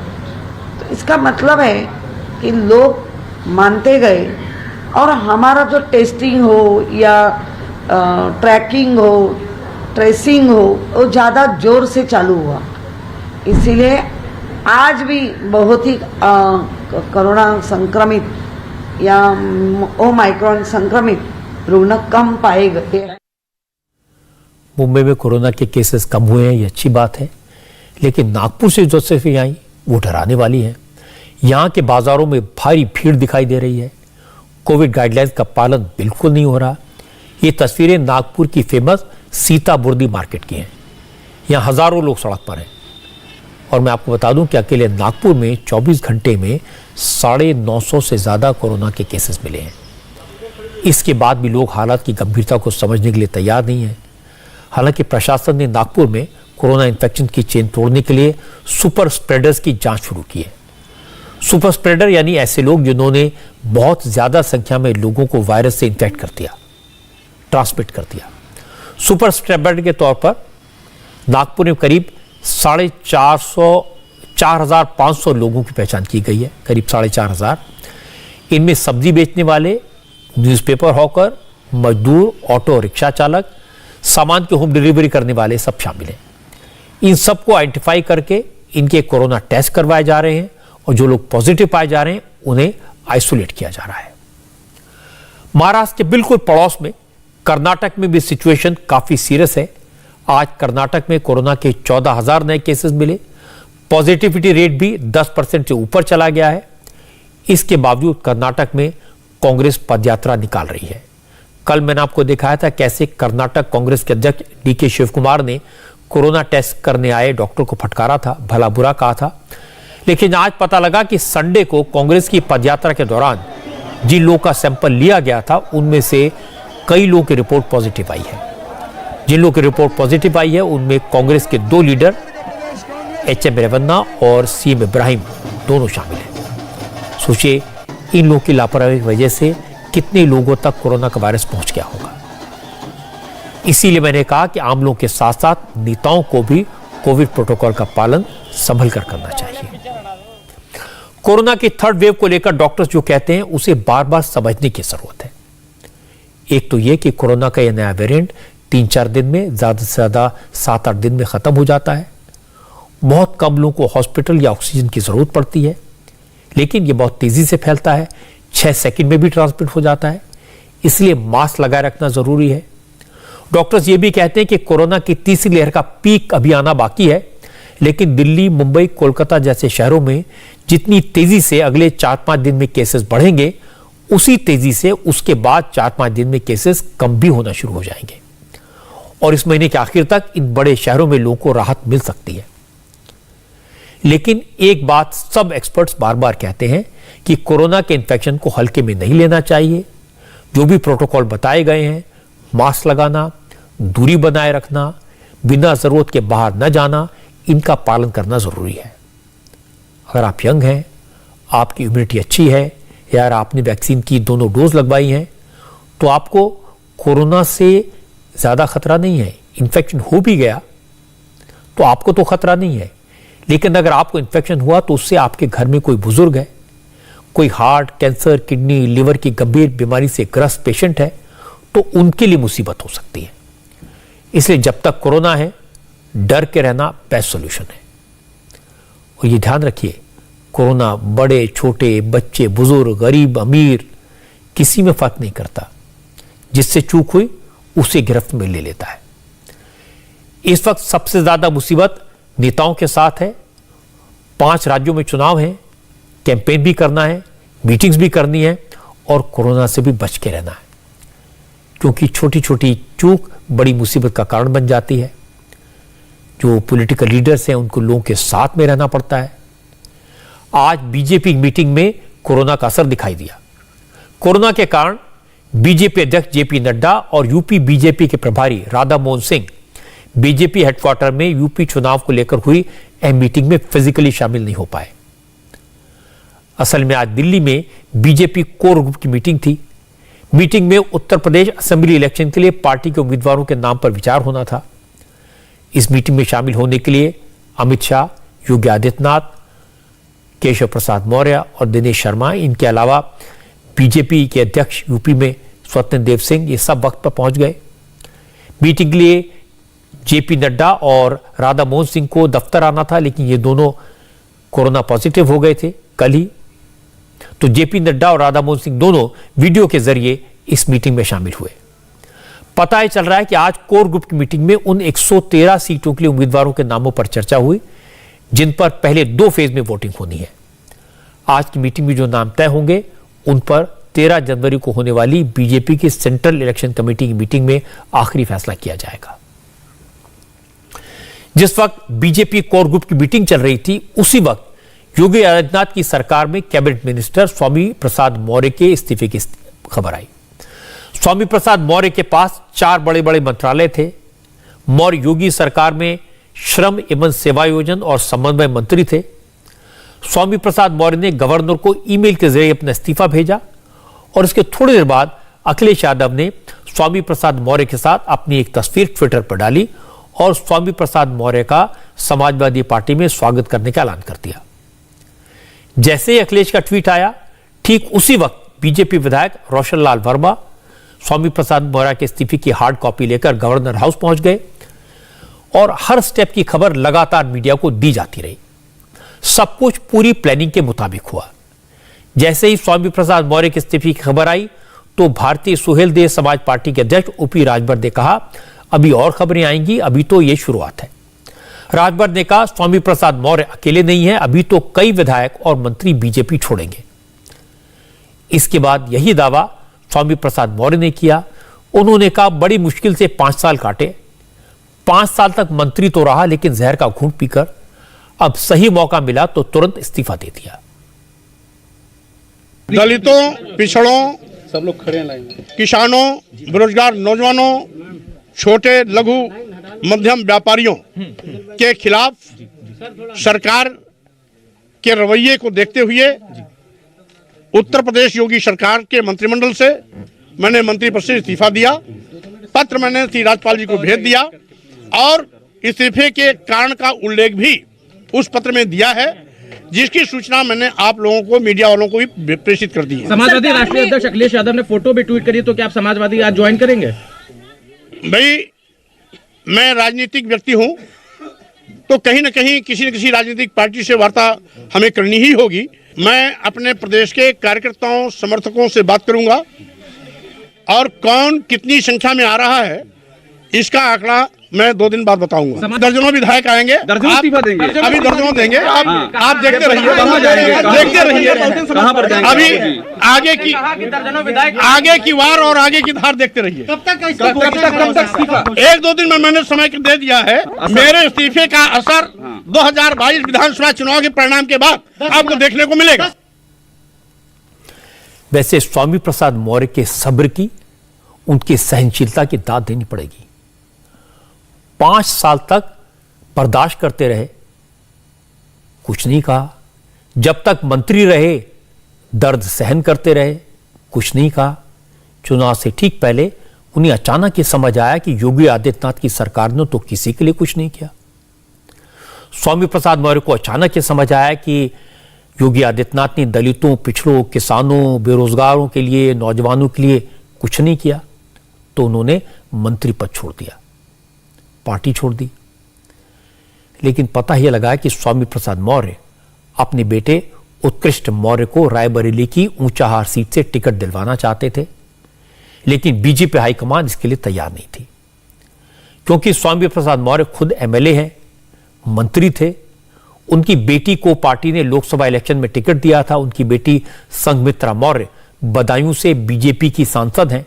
तो इसका मतलब है कि लोग मानते गए और हमारा जो टेस्टिंग हो या ट्रैकिंग हो, ट्रेसिंग हो, वो ज़्यादा जोर से चालू हुआ। इसीलिए आज भी बहुत ही कोरोना संक्रमित या ओमाइक्रॉन संक्रमित रुग्ण कम पाए गए। मुंबई में कोरोना के केसेस कम हुए हैं, ये अच्छी बात है, लेकिन नागपुर से जो तस्वीरें आई वो डराने वाली है। यहाँ के बाजारों में भारी भीड़ दिखाई दे रही है, कोविड गाइडलाइंस का पालन बिल्कुल नहीं हो रहा। ये तस्वीरें नागपुर की फेमस सीताबुर्दी मार्केट की हैं। यहाँ हजारों लोग सड़क पर हैं और मैं आपको बता दूं कि अकेले नागपुर में 24 घंटे में 950 से ज़्यादा कोरोना के केसेस मिले हैं। इसके बाद भी लोग हालात की गंभीरता को समझने के लिए तैयार नहीं हैं। हालांकि प्रशासन ने नागपुर में कोरोना इन्फेक्शन की चेन तोड़ने के लिए सुपर स्प्रेडर्स की जांच शुरू की है। सुपर स्प्रेडर यानी ऐसे लोग जिन्होंने बहुत ज़्यादा संख्या में लोगों को वायरस से इन्फेक्ट कर दिया, ट्रांसमिट कर दिया। सुपर स्प्रेडर के तौर पर नागपुर में करीब 4,500 लोगों की पहचान की गई है, करीब 4,500। इनमें सब्जी बेचने वाले, न्यूज़पेपर हॉकर, मजदूर, ऑटो रिक्शा चालक, सामान की होम डिलीवरी करने वाले सब शामिल हैं। इन सबको आइडेंटिफाई करके इनके कोरोना टेस्ट करवाए जा रहे हैं और जो लोग पॉजिटिव पाए जा रहे हैं उन्हें आइसोलेट किया जा रहा है। महाराष्ट्र के बिल्कुल पड़ोस में कर्नाटक में भी सिचुएशन काफी सीरियस है। आज कर्नाटक में कोरोना के 14,000 नए केसेस मिले, पॉजिटिविटी रेट भी 10% से ऊपर चला गया है। इसके बावजूद कर्नाटक में कांग्रेस पदयात्रा निकाल रही है। कल मैंने आपको दिखाया था कैसे कर्नाटक कांग्रेस के अध्यक्ष डीके शिवकुमार ने कोरोना टेस्ट करने आए डॉक्टर को फटकारा था, भला बुरा कहा था। लेकिन आज पता लगा कि संडे को कांग्रेस की पदयात्रा के दौरान जिन लोगों का सैंपल लिया गया था उनमें से कई लोगों की रिपोर्ट पॉजिटिव आई है। जिन लोगों की रिपोर्ट पॉजिटिव आई है उनमें कांग्रेस के 2 लीडर HM रेवन्ना और CM इब्राहिम दोनों शामिल हैं। सोचिए इन लोगों की लापरवाही की वजह से कितने लोगों तक कोरोना का वायरस पहुंच गया होगा। इसीलिए मैंने कहा कि आम लोगों के साथ साथ नेताओं को भी कोविड प्रोटोकॉल का पालन संभल कर करना चाहिए। कोरोना की 3rd वेव को लेकर डॉक्टर्स जो कहते हैं उसे बार बार समझने की जरूरत है। एक तो यह कि कोरोना का यह नया वेरिएंट 3-4 दिन में, ज्यादा से ज्यादा 7-8 दिन में खत्म हो जाता है। बहुत कम लोगों को हॉस्पिटल या ऑक्सीजन की जरूरत पड़ती है, लेकिन यह बहुत तेजी से फैलता है, 6 सेकंड में भी ट्रांसमिट हो जाता है। इसलिए मास्क लगाए रखना जरूरी है। डॉक्टर्स ये भी कहते हैं कि कोरोना की तीसरी लहर का पीक अभी आना बाकी है, लेकिन दिल्ली, मुंबई, कोलकाता जैसे शहरों में जितनी तेजी से अगले 4-5 दिन में केसेस बढ़ेंगे, उसी तेजी से उसके बाद 4-5 दिन में केसेस कम भी होना शुरू हो जाएंगे और इस महीने के आखिर तक इन बड़े शहरों में लोगों को राहत मिल सकती है। लेकिन एक बात सब एक्सपर्ट्स बार बार कहते हैं कि कोरोना के इन्फेक्शन को हल्के में नहीं लेना चाहिए। जो भी प्रोटोकॉल बताए गए हैं, मास्क लगाना, दूरी बनाए रखना, बिना जरूरत के बाहर न जाना, इनका पालन करना जरूरी है। अगर आप यंग हैं, आपकी इम्यूनिटी अच्छी है या आपने वैक्सीन की दोनों डोज लगवाई हैं, तो आपको कोरोना से ज्यादा खतरा नहीं है। इन्फेक्शन हो भी गया तो आपको तो खतरा नहीं है, लेकिन अगर आपको इन्फेक्शन हुआ तो उससे आपके घर में कोई बुजुर्ग है, कोई हार्ट, कैंसर, किडनी, लिवर की गंभीर बीमारी से ग्रस्त पेशेंट है, तो उनके लिए मुसीबत हो सकती है। इसलिए जब तक कोरोना है, डर के रहना बेस्ट सॉल्यूशन है। और ये ध्यान रखिए, कोरोना बड़े छोटे, बच्चे, बुजुर्ग, गरीब, अमीर, किसी में फर्क नहीं करता। जिससे चूक हुई उसे गिरफ्त में ले लेता है। इस वक्त सबसे ज्यादा मुसीबत नेताओं के साथ है, 5 राज्यों में चुनाव है, कैंपेन भी करना है, मीटिंग्स भी करनी है और कोरोना से भी बच के रहना है, क्योंकि छोटी छोटी चूक बड़ी मुसीबत का कारण बन जाती है। जो पॉलिटिकल लीडर्स हैं उनको लोगों के साथ में रहना पड़ता है। आज बीजेपी मीटिंग में कोरोना का असर दिखाई दिया। कोरोना के कारण बीजेपी अध्यक्ष जेपी नड्डा और यूपी बीजेपी के प्रभारी राधा मोहन सिंह बीजेपी हेडक्वार्टर में यूपी चुनाव को लेकर हुई अहम मीटिंग में फिजिकली शामिल नहीं हो पाए। असल में आज दिल्ली में बीजेपी कोर ग्रुप की मीटिंग थी। मीटिंग में उत्तर प्रदेश असेंबली इलेक्शन के लिए पार्टी के उम्मीदवारों के नाम पर विचार होना था। इस मीटिंग में शामिल होने के लिए अमित शाह, योगी आदित्यनाथ, केशव प्रसाद मौर्य और दिनेश शर्मा, इनके अलावा बीजेपी के अध्यक्ष यूपी में स्वतंत्र देव सिंह, ये सब वक्त पर पहुंच गए। मीटिंग के लिए जेपी नड्डा और राधा मोहन सिंह को दफ्तर आना था, लेकिन ये दोनों कोरोना पॉजिटिव हो गए थे कल ही। तो जेपी नड्डा और राधा मोहन सिंह दोनों वीडियो के जरिए इस मीटिंग में शामिल हुए। पता ही चल रहा है कि आज कोर ग्रुप की मीटिंग में उन 113 सीटों के लिए उम्मीदवारों के नामों पर चर्चा हुई, जिन पर पहले 2 फेज में वोटिंग होनी है। आज की मीटिंग में जो नाम तय होंगे उन पर 13 जनवरी को होने वाली बीजेपी की सेंट्रल इलेक्शन कमेटी की मीटिंग में आखिरी फैसला किया जाएगा। जिस वक्त बीजेपी कोर ग्रुप की मीटिंग चल रही थी, उसी वक्त योगी आदित्यनाथ की सरकार में कैबिनेट मिनिस्टर स्वामी प्रसाद मौर्य के इस्तीफे की खबर आई। स्वामी प्रसाद मौर्य के पास 4 बड़े बड़े मंत्रालय थे। मौर्य योगी सरकार में श्रम एवं सेवायोजन और समन्वय मंत्री थे। स्वामी प्रसाद मौर्य ने गवर्नर को ईमेल के जरिए अपना इस्तीफा भेजा और इसके थोड़ी देर बाद अखिलेश यादव ने स्वामी प्रसाद मौर्य के साथ अपनी एक तस्वीर ट्विटर पर डाली और स्वामी प्रसाद मौर्य का समाजवादी पार्टी में स्वागत करने का ऐलान कर दिया। जैसे ही अखिलेश का ट्वीट आया, ठीक उसी वक्त बीजेपी विधायक रोशन लाल वर्मा स्वामी प्रसाद मौर्य के इस्तीफे की हार्ड कॉपी लेकर गवर्नर हाउस पहुंच गए और हर स्टेप की खबर लगातार मीडिया को दी जाती रही। सब कुछ पूरी प्लानिंग के मुताबिक हुआ। जैसे ही स्वामी प्रसाद मौर्य के इस्तीफे की खबर आई तो भारतीय सुहेलदेव समाज पार्टी के अध्यक्ष ओपी राजभर ने कहा, अभी और खबरें आएंगी, अभी तो ये शुरुआत है। राजभर ने कहा, स्वामी प्रसाद मौर्य अकेले नहीं है, अभी तो कई विधायक और मंत्री बीजेपी छोड़ेंगे। इसके बाद यही दावा स्वामी प्रसाद मौर्य ने किया। उन्होंने कहा, बड़ी मुश्किल से 5 साल काटे, 5 साल तक मंत्री तो रहा, लेकिन जहर का घूंट पीकर अब सही मौका मिला तो तुरंत इस्तीफा दे दिया। दलितों, पिछड़ों, सब लोग खड़े हैं, किसानों, बेरोजगार नौजवानों, छोटे लघु मध्यम व्यापारियों के खिलाफ सरकार के रवैये को देखते हुए उत्तर प्रदेश योगी सरकार के मंत्रिमंडल से मैंने मंत्री पद से इस्तीफा दिया। पत्र मैंने श्री राज्यपाल जी को भेज दिया और इस्तीफे के कारण का उल्लेख भी उस पत्र में दिया है, जिसकी सूचना मैंने आप लोगों को, मीडिया वालों को भी प्रेषित कर दी है। समाजवादी राष्ट्रीय अध्यक्ष अखिलेश यादव ने फोटो भी ट्वीट करी, तो क्या आप समाजवादी आज ज्वाइन करेंगे? भाई, मैं राजनीतिक व्यक्ति हूं, तो कहीं न कहीं किसी न किसी राजनीतिक पार्टी से वार्ता हमें करनी ही होगी। मैं अपने प्रदेश के कार्यकर्ताओं, समर्थकों से बात करूंगा और कौन कितनी संख्या में आ रहा है इसका आंकड़ा मैं 2 दिन बाद बताऊंगा। दर्जनों विधायक आएंगे, दर्जनों इस्तीफा देंगे, अभी दर्जनों देंगे। आप देखते रहिए, देखते रहिए। कहां पर जाएंगे? अभी आगे की वार और आगे की धार देखते रहिए। कब तक इस्तीफा? 1-2 दिन में मैंने समय दे दिया है। मेरे इस्तीफे का असर 2022 विधानसभा चुनाव के परिणाम के बाद आपको देखने को मिलेगा। वैसे स्वामी प्रसाद मौर्य के सब्र की, उनकी सहनशीलता की दाद देनी पड़ेगी। 5 साल तक बर्दाश्त करते रहे, कुछ नहीं कहा। जब तक मंत्री रहे दर्द सहन करते रहे, कुछ नहीं कहा। चुनाव से ठीक पहले उन्हें अचानक ये समझ आया कि योगी आदित्यनाथ की सरकार ने तो किसी के लिए कुछ नहीं किया। स्वामी प्रसाद मौर्य को अचानक ये समझ आया कि योगी आदित्यनाथ ने दलितों, पिछड़ों, किसानों, बेरोजगारों के लिए, नौजवानों के लिए कुछ नहीं किया, तो उन्होंने मंत्री पद छोड़ दिया, पार्टी छोड़ दी। लेकिन पता यह लगा कि स्वामी प्रसाद मौर्य अपने बेटे उत्कृष्ट मौर्य को रायबरेली की ऊंचाहार सीट से टिकट दिलवाना चाहते थे, लेकिन बीजेपी हाईकमान इसके लिए तैयार नहीं थी, क्योंकि स्वामी प्रसाद मौर्य खुद एमएलए हैं, मंत्री थे। उनकी बेटी को पार्टी ने लोकसभा इलेक्शन में टिकट दिया था। उनकी बेटी संघमित्रा मौर्य बदायूं से बीजेपी की सांसद हैं।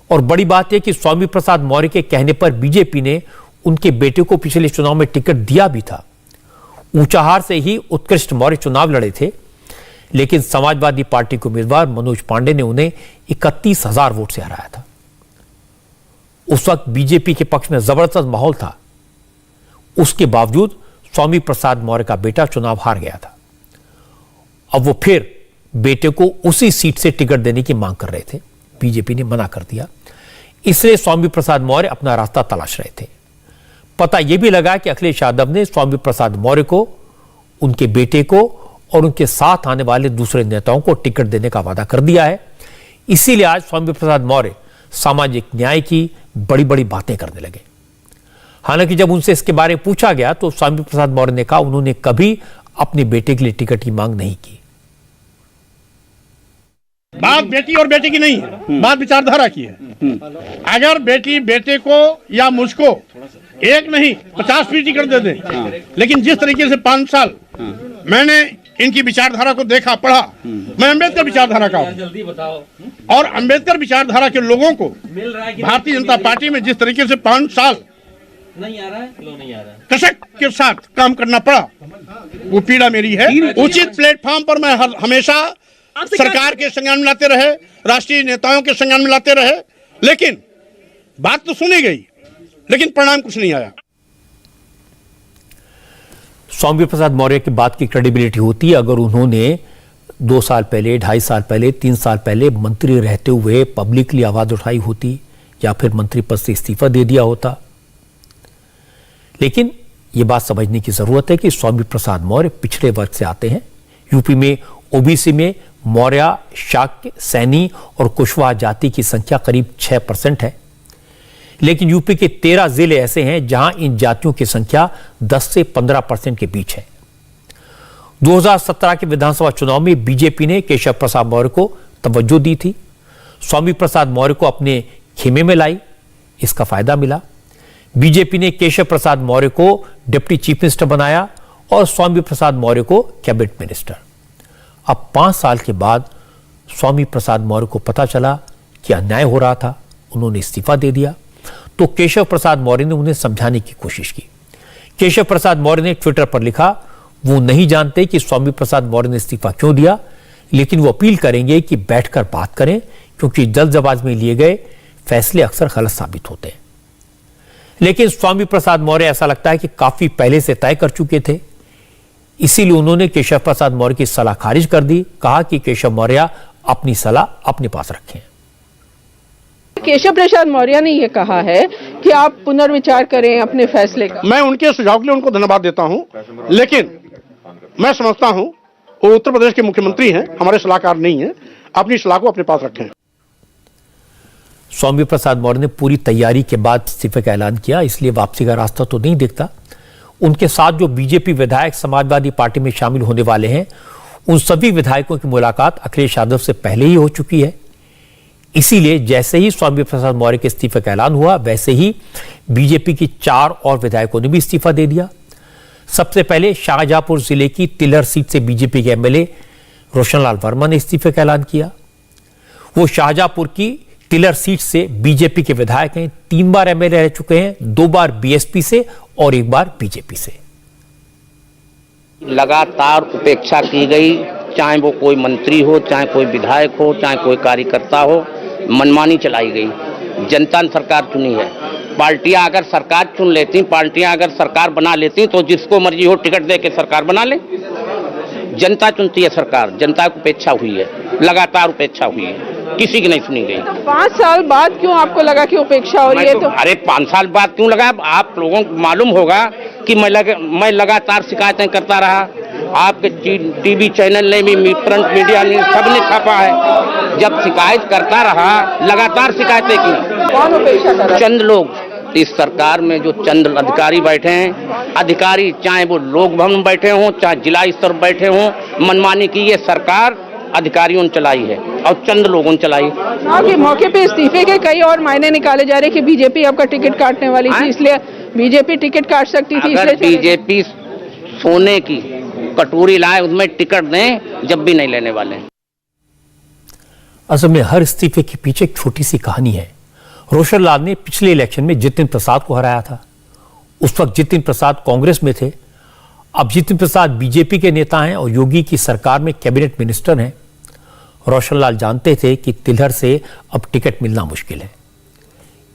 और बड़ी बात यह कि स्वामी प्रसाद मौर्य के कहने पर बीजेपी ने उनके बेटे को पिछले चुनाव में टिकट दिया भी था। ऊंचाहार से ही उत्कृष्ट मौर्य चुनाव लड़े थे, लेकिन समाजवादी पार्टी के उम्मीदवार मनोज पांडे ने उन्हें 31,000 वोट से हराया था। उस वक्त बीजेपी के पक्ष में जबरदस्त माहौल था। उसके बावजूद स्वामी प्रसाद मौर्य का बेटा चुनाव हार गया था। अब वो फिर बेटे को उसी सीट से टिकट देने की मांग कर रहे थे। बीजेपी ने मना कर दिया, इसलिए स्वामी प्रसाद मौर्य अपना रास्ता तलाश रहे थे। पता यह भी लगा कि अखिलेश यादव ने स्वामी प्रसाद मौर्य को, उनके बेटे को और उनके साथ आने वाले दूसरे नेताओं को टिकट देने का वादा कर दिया है। इसीलिए आज स्वामी प्रसाद मौर्य सामाजिक न्याय की बड़ी बड़ी बातें करने लगे। हालांकि जब उनसे इसके बारे में पूछा गया तो स्वामी प्रसाद मौर्य ने कहा उन्होंने कभी अपने बेटे के लिए टिकट की मांग नहीं की। बात बेटी और बेटे की नहीं है, बात विचारधारा की है। अगर बेटी बेटे को या मुझको एक नहीं 50 फीट टिकट दे दें, लेकिन जिस तरीके से 5 साल मैंने इनकी विचारधारा को देखा, पढ़ा, मैं अम्बेडकर विचारधारा का हूं और अम्बेडकर विचारधारा के लोगों को भारतीय जनता पार्टी में जिस तरीके से 5 साल कसक के साथ काम करना पड़ा, वो पीड़ा मेरी है। उचित प्लेटफॉर्म पर मैं हमेशा सरकार के संज्ञान में लाते रहे, राष्ट्रीय नेताओं के संज्ञान में लाते रहे, लेकिन बात तो सुनी गई, लेकिन परिणाम कुछ नहीं आया। स्वामी प्रसाद मौर्य की बात की क्रेडिबिलिटी होती है अगर उन्होंने 2 साल पहले, 2.5 साल पहले, 3 साल पहले मंत्री रहते हुए पब्लिकली आवाज उठाई होती या फिर मंत्री पद से इस्तीफा दे दिया होता। लेकिन यह बात समझने की जरूरत है कि स्वामी प्रसाद मौर्य पिछड़े वर्ग से आते हैं। यूपी में ओबीसी में मौर्य, शाक्य, सैनी और कुशवाहा जाति की संख्या करीब 6% है। लेकिन यूपी के 13 जिले ऐसे हैं जहां इन जातियों की संख्या 10 से 15% के बीच है। 2017 के विधानसभा चुनाव में बीजेपी ने केशव प्रसाद मौर्य को तवज्जो दी थी, स्वामी प्रसाद मौर्य को अपने खेमे में लाई, इसका फायदा मिला। बीजेपी ने केशव प्रसाद मौर्य को डिप्टी चीफ मिनिस्टर बनाया और स्वामी प्रसाद मौर्य को कैबिनेट मिनिस्टर। अब 5 साल के बाद स्वामी प्रसाद मौर्य को पता चला कि अन्याय हो रहा था, उन्होंने इस्तीफा दे दिया। तो केशव प्रसाद मौर्य ने उन्हें समझाने की कोशिश की। केशव प्रसाद मौर्य ने ट्विटर पर लिखा, वो नहीं जानते कि स्वामी प्रसाद मौर्य ने इस्तीफा क्यों दिया, लेकिन वो अपील करेंगे कि बैठकर बात करें, क्योंकि जल्दबाजी में लिए गए फैसले अक्सर गलत साबित होते हैं। लेकिन स्वामी प्रसाद मौर्य ऐसा लगता है कि काफी पहले से तय कर चुके थे, इसीलिए उन्होंने केशव प्रसाद मौर्य की सलाह खारिज कर दी। कहा कि केशव मौर्य अपनी सलाह अपने पास रखें। केशव प्रसाद मौर्य ने यह कहा है कि आप पुनर्विचार करें अपने फैसले का। मैं उनके सुझाव के लिए उनको धन्यवाद देता हूं, लेकिन मैं समझता हूं वो उत्तर प्रदेश के मुख्यमंत्री हैं, हमारे सलाहकार नहीं हैं, अपनी सलाह को अपने पास रखें। स्वामी प्रसाद मौर्य ने पूरी तैयारी के बाद इस्तीफे का ऐलान किया, इसलिए वापसी का रास्ता तो नहीं दिखता। उनके साथ जो बीजेपी विधायक समाजवादी पार्टी में शामिल होने वाले हैं, उन सभी विधायकों की मुलाकात अखिलेश यादव से पहले ही हो चुकी है। इसीलिए जैसे ही स्वामी प्रसाद मौर्य के इस्तीफे का ऐलान हुआ, वैसे ही बीजेपी की 4 और विधायकों ने भी इस्तीफा दे दिया। सबसे पहले शाहजहांपुर जिले की तिलर सीट से बीजेपी के एमएलए रोशनलाल वर्मा ने इस्तीफे का ऐलान किया। वो शाहजहांपुर की तिलर सीट से बीजेपी के विधायक हैं, 3 बार एमएलए रह चुके हैं, 2 बार बीएसपी से और 1 बार बीजेपी से। लगातार उपेक्षा की गई, चाहे वो कोई मंत्री हो, चाहे कोई विधायक हो, चाहे कोई कार्यकर्ता हो, मनमानी चलाई गई। जनता ने सरकार चुनी है। पार्टियां अगर सरकार चुन लेती, पार्टियां अगर सरकार बना लेती तो जिसको मर्जी हो टिकट दे के सरकार बना ले। जनता चुनती है सरकार, जनता को उपेक्षा हुई है, लगातार उपेक्षा हुई है, किसी की नहीं सुनी गई। 5 साल बाद क्यों आपको लगा कि उपेक्षा हो रही है? तो अरे 5 साल बाद क्यों लगा? आप लोगों को मालूम होगा कि मैं लगातार शिकायतें करता रहा। आपके टीवी चैनल ने भी, प्रिंट मीडिया ने, सबने छापा है। जब शिकायत करता रहा, लगातार शिकायतें की। कौन उपेक्षा कर रहा है? चंद लोग इस सरकार में, जो चंद अधिकारी बैठे हैं, अधिकारी चाहे वो लोक भवन में बैठे हों, चाहे जिला स्तर पर बैठे हों, मनमानी की ये सरकार अधिकारियों ने चलाई है और चंद लोगों ने चलाई। के मौके पे इस्तीफे के कई और मायने निकाले जा रहे कि बीजेपी आपका टिकट काटने वाली थी, इसलिए बीजेपी टिकट काट सकती थी। अगर बीजेपी सोने की कटोरी लाए, उसमें टिकट दें, जब भी नहीं लेने वाले। असल में हर इस्तीफे के पीछे एक छोटी सी कहानी है। रोशन लाल ने पिछले इलेक्शन में जितिन प्रसाद को हराया था। उस वक्त जितिन प्रसाद कांग्रेस में थे। अब जितिन प्रसाद बीजेपी के नेता हैं और योगी की सरकार में कैबिनेट मिनिस्टर हैं। रोशन लाल जानते थे कि तिलहर से अब टिकट मिलना मुश्किल है,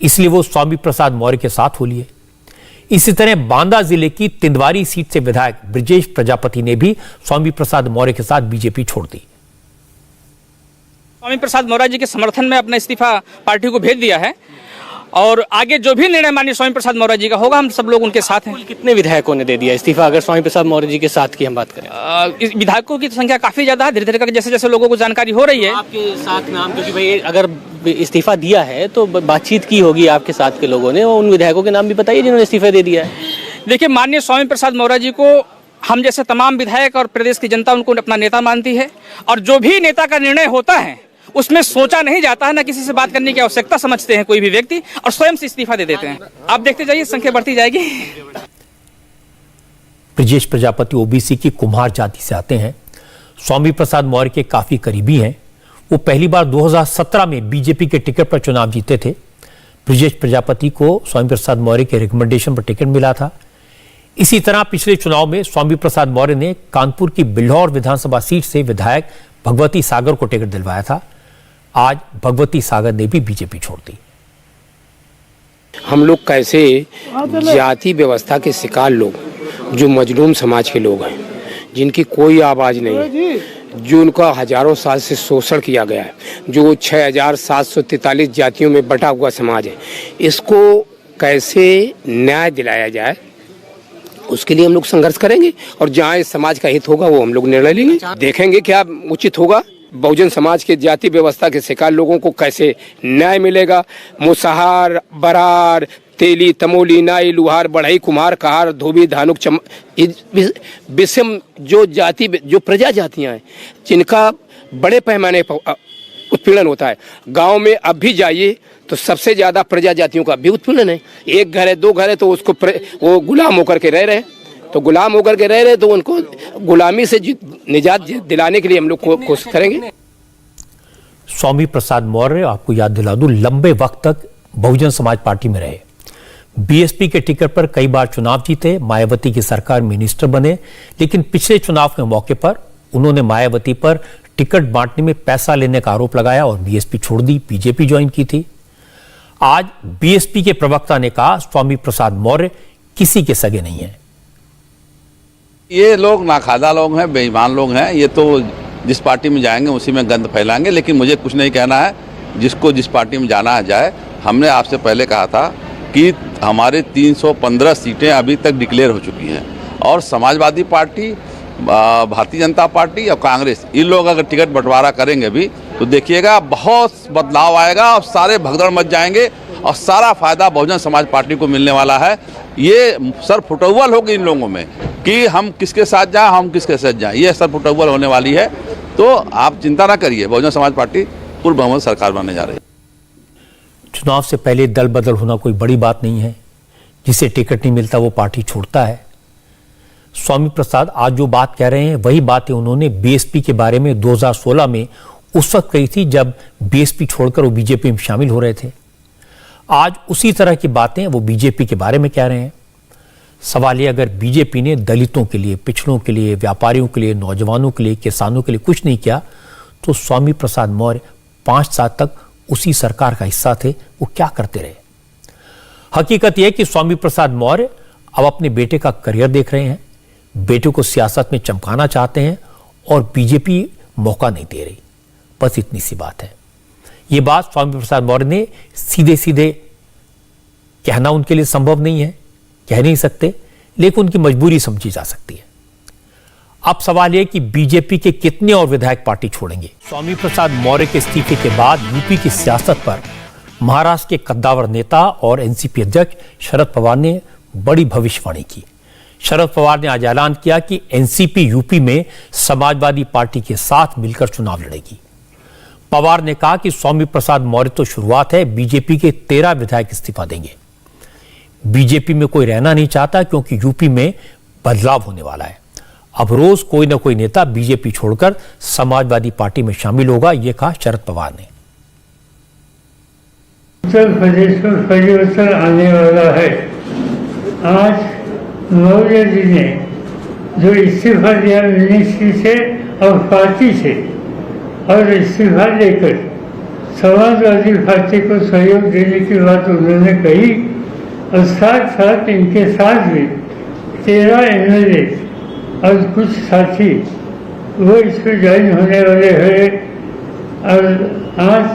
इसलिए वो स्वामी प्रसाद मौर्य के साथ हो लिए। इसी तरह बांदा जिले की तिंदवारी सीट से विधायक ब्रजेश प्रजापति ने भी स्वामी प्रसाद मौर्य के साथ बीजेपी छोड़ दी। स्वामी प्रसाद मौर्य जी के समर्थन में अपना इस्तीफा पार्टी को भेज दिया है और आगे जो भी निर्णय माननीय स्वामी प्रसाद मौर्य जी का होगा, हम सब लोग उनके साथ हैं। कितने विधायकों ने दे दिया इस्तीफा, अगर स्वामी प्रसाद मौर्य जी के साथ की हम बात करें? इस विधायकों की संख्या काफी ज्यादा है। धीरे धीरे करके जैसे जैसे लोगों को जानकारी हो रही है। आपके साथ नाम, क्योंकि भाई अगर इस्तीफा दिया है तो बातचीत की होगी आपके साथ के लोगों ने, उन विधायकों के नाम भी बताइए जिन्होंने इस्तीफा दे दिया है। देखिए, माननीय स्वामी प्रसाद मौर्य जी को हम जैसे तमाम विधायक और प्रदेश की जनता उनको अपना नेता मानती है और जो भी नेता का निर्णय होता है उसमें सोचा नहीं जाता है, ना किसी से बात करने की आवश्यकता समझते हैं कोई भी व्यक्ति, और स्वयं से इस्तीफा दे देते हैं। आप देखते जाइए, संख्या बढ़ती जाएगी। ब्रजेश प्रजापति ओबीसी की कुम्हार जाति से आते हैं। स्वामी प्रसाद मौर्य के काफी करीबी हैं। वो पहली बार 2017 में बीजेपी के टिकट पर चुनाव जीते थे। ब्रजेश प्रजापति को स्वामी प्रसाद मौर्य के रिकमेंडेशन पर टिकट मिला था। इसी तरह पिछले चुनाव में स्वामी प्रसाद मौर्य ने कानपुर की बिल्हौर विधानसभा सीट से विधायक भगवती सागर को टिकट दिलवाया था। आज भगवती सागर ने भी बीजेपी छोड़ दी। हम लोग कैसे जाति व्यवस्था के शिकार लोग, जो मजलूम समाज के लोग हैं, जिनकी कोई आवाज नहीं है, जो उनका हजारों साल से शोषण किया गया है, जो 6743 जातियों में बटा हुआ समाज है, इसको कैसे न्याय दिलाया जाए, उसके लिए हम लोग संघर्ष करेंगे और जहाँ इस समाज का हित होगा वो हम लोग निर्णय लेंगे। देखेंगे क्या उचित होगा। बहुजन समाज के जाति व्यवस्था के शिकार लोगों को कैसे न्याय मिलेगा। मुसहार, बरार, तेली, तमोली, नाई, लुहार, बढ़ई, कुम्हार, कहार, धोबी, धानुक, विषम जो जाति, जो प्रजा जातियां हैं, जिनका बड़े पैमाने पर उत्पीड़न होता है। गांव में अब भी जाइए तो सबसे ज्यादा प्रजा जातियों का भी उत्पीड़न है। एक घर है, दो घर है तो उसको वो गुलाम होकर के रह रहे हैं, तो गुलाम होकर के रह रहे तो उनको गुलामी से निजात दिलाने के लिए हम लोग कोशिश करेंगे। स्वामी प्रसाद मौर्य, आपको याद दिला दूं, लंबे वक्त तक बहुजन समाज पार्टी में रहे। बीएसपी के टिकट पर कई बार चुनाव जीते, मायावती की सरकार मिनिस्टर बने, लेकिन पिछले चुनाव के मौके पर उन्होंने मायावती पर टिकट बांटने में पैसा लेने का आरोप लगाया और बीएसपी छोड़ दी, बीजेपी ज्वाइन की थी। आज बीएसपी के प्रवक्ता ने कहा स्वामी प्रसाद मौर्य किसी के सगे नहीं है। ये लोग नाखादा लोग हैं, बेईमान लोग हैं। ये तो जिस पार्टी में जाएंगे उसी में गंद फैलाएंगे। लेकिन मुझे कुछ नहीं कहना है, जिसको जिस पार्टी में जाना है जाए। हमने आपसे पहले कहा था कि हमारे 315 सीटें अभी तक डिक्लेयर हो चुकी हैं और समाजवादी पार्टी, भारतीय जनता पार्टी और कांग्रेस, इन लोग अगर टिकट बंटवारा करेंगे भी तो देखिएगा बहुत बदलाव आएगा और सारे भगदड़ मच जाएंगे और सारा फायदा बहुजन समाज पार्टी को मिलने वाला है। ये सर फुटअव्वल होगी इन लोगों में कि हम किसके साथ जाएं, हम किसके साथ जाएं, ये सर फुटअव्वल होने वाली है। तो आप चिंता ना करिए, बहुजन समाज पार्टी पूर्ण बहुमत सरकार बनने जा रही है। चुनाव से पहले दल बदल होना कोई बड़ी बात नहीं है। जिसे टिकट नहीं मिलता वो पार्टी छोड़ता है। स्वामी प्रसाद आज जो बात कह रहे हैं वही बातें उन्होंने बीएसपी के बारे में 2016 में उस वक्त कही थी जब बीएसपी छोड़कर वो बीजेपी में शामिल हो रहे थे। आज उसी तरह की बातें वो बीजेपी के बारे में कह रहे हैं। सवाल ये, अगर बीजेपी ने दलितों के लिए, पिछड़ों के लिए, व्यापारियों के लिए, नौजवानों के लिए, किसानों के लिए कुछ नहीं किया तो स्वामी प्रसाद मौर्य 5 साल तक उसी सरकार का हिस्सा थे, वो क्या करते रहे। हकीकत यह कि स्वामी प्रसाद मौर्य अब अपने बेटे का करियर देख रहे हैं, बेटे को सियासत में चमकाना चाहते हैं और बीजेपी मौका नहीं दे रही। बस इतनी सी बात है। यह बात स्वामी प्रसाद मौर्य ने सीधे सीधे कहना उनके लिए संभव नहीं है, कह नहीं सकते, लेकिन उनकी मजबूरी समझी जा सकती है। अब सवाल यह कि बीजेपी के कितने और विधायक पार्टी छोड़ेंगे। स्वामी प्रसाद मौर्य के इस्तीफे के बाद यूपी की सियासत पर महाराष्ट्र के कद्दावर नेता और एनसीपी अध्यक्ष शरद पवार ने बड़ी भविष्यवाणी की। शरद पवार ने आज ऐलान किया कि एनसीपी यूपी में समाजवादी पार्टी के साथ मिलकर चुनाव लड़ेगी। पवार ने कहा कि स्वामी प्रसाद मौर्य तो शुरुआत है, बीजेपी के 13 विधायक इस्तीफा देंगे। बीजेपी में कोई रहना नहीं चाहता क्योंकि यूपी में बदलाव होने वाला है। अब रोज कोई ना कोई नेता बीजेपी छोड़कर समाजवादी पार्टी में शामिल होगा, यह कहा शरद पवार ने। उत्तर प्रदेश में परिवर्तन आने वाला है। आज मौर्य जी ने जो इस्तीफा दिया मिनिस्ट्री से और पार्टी से, और इस्तीफा लेकर समाजवादी पार्टी को सहयोग देने की बात उन्होंने कही, और साथ साथ इनके साथ भी 13 एमएलए और कुछ साथी वो इसमें ज्वाइन होने वाले हैं। और आज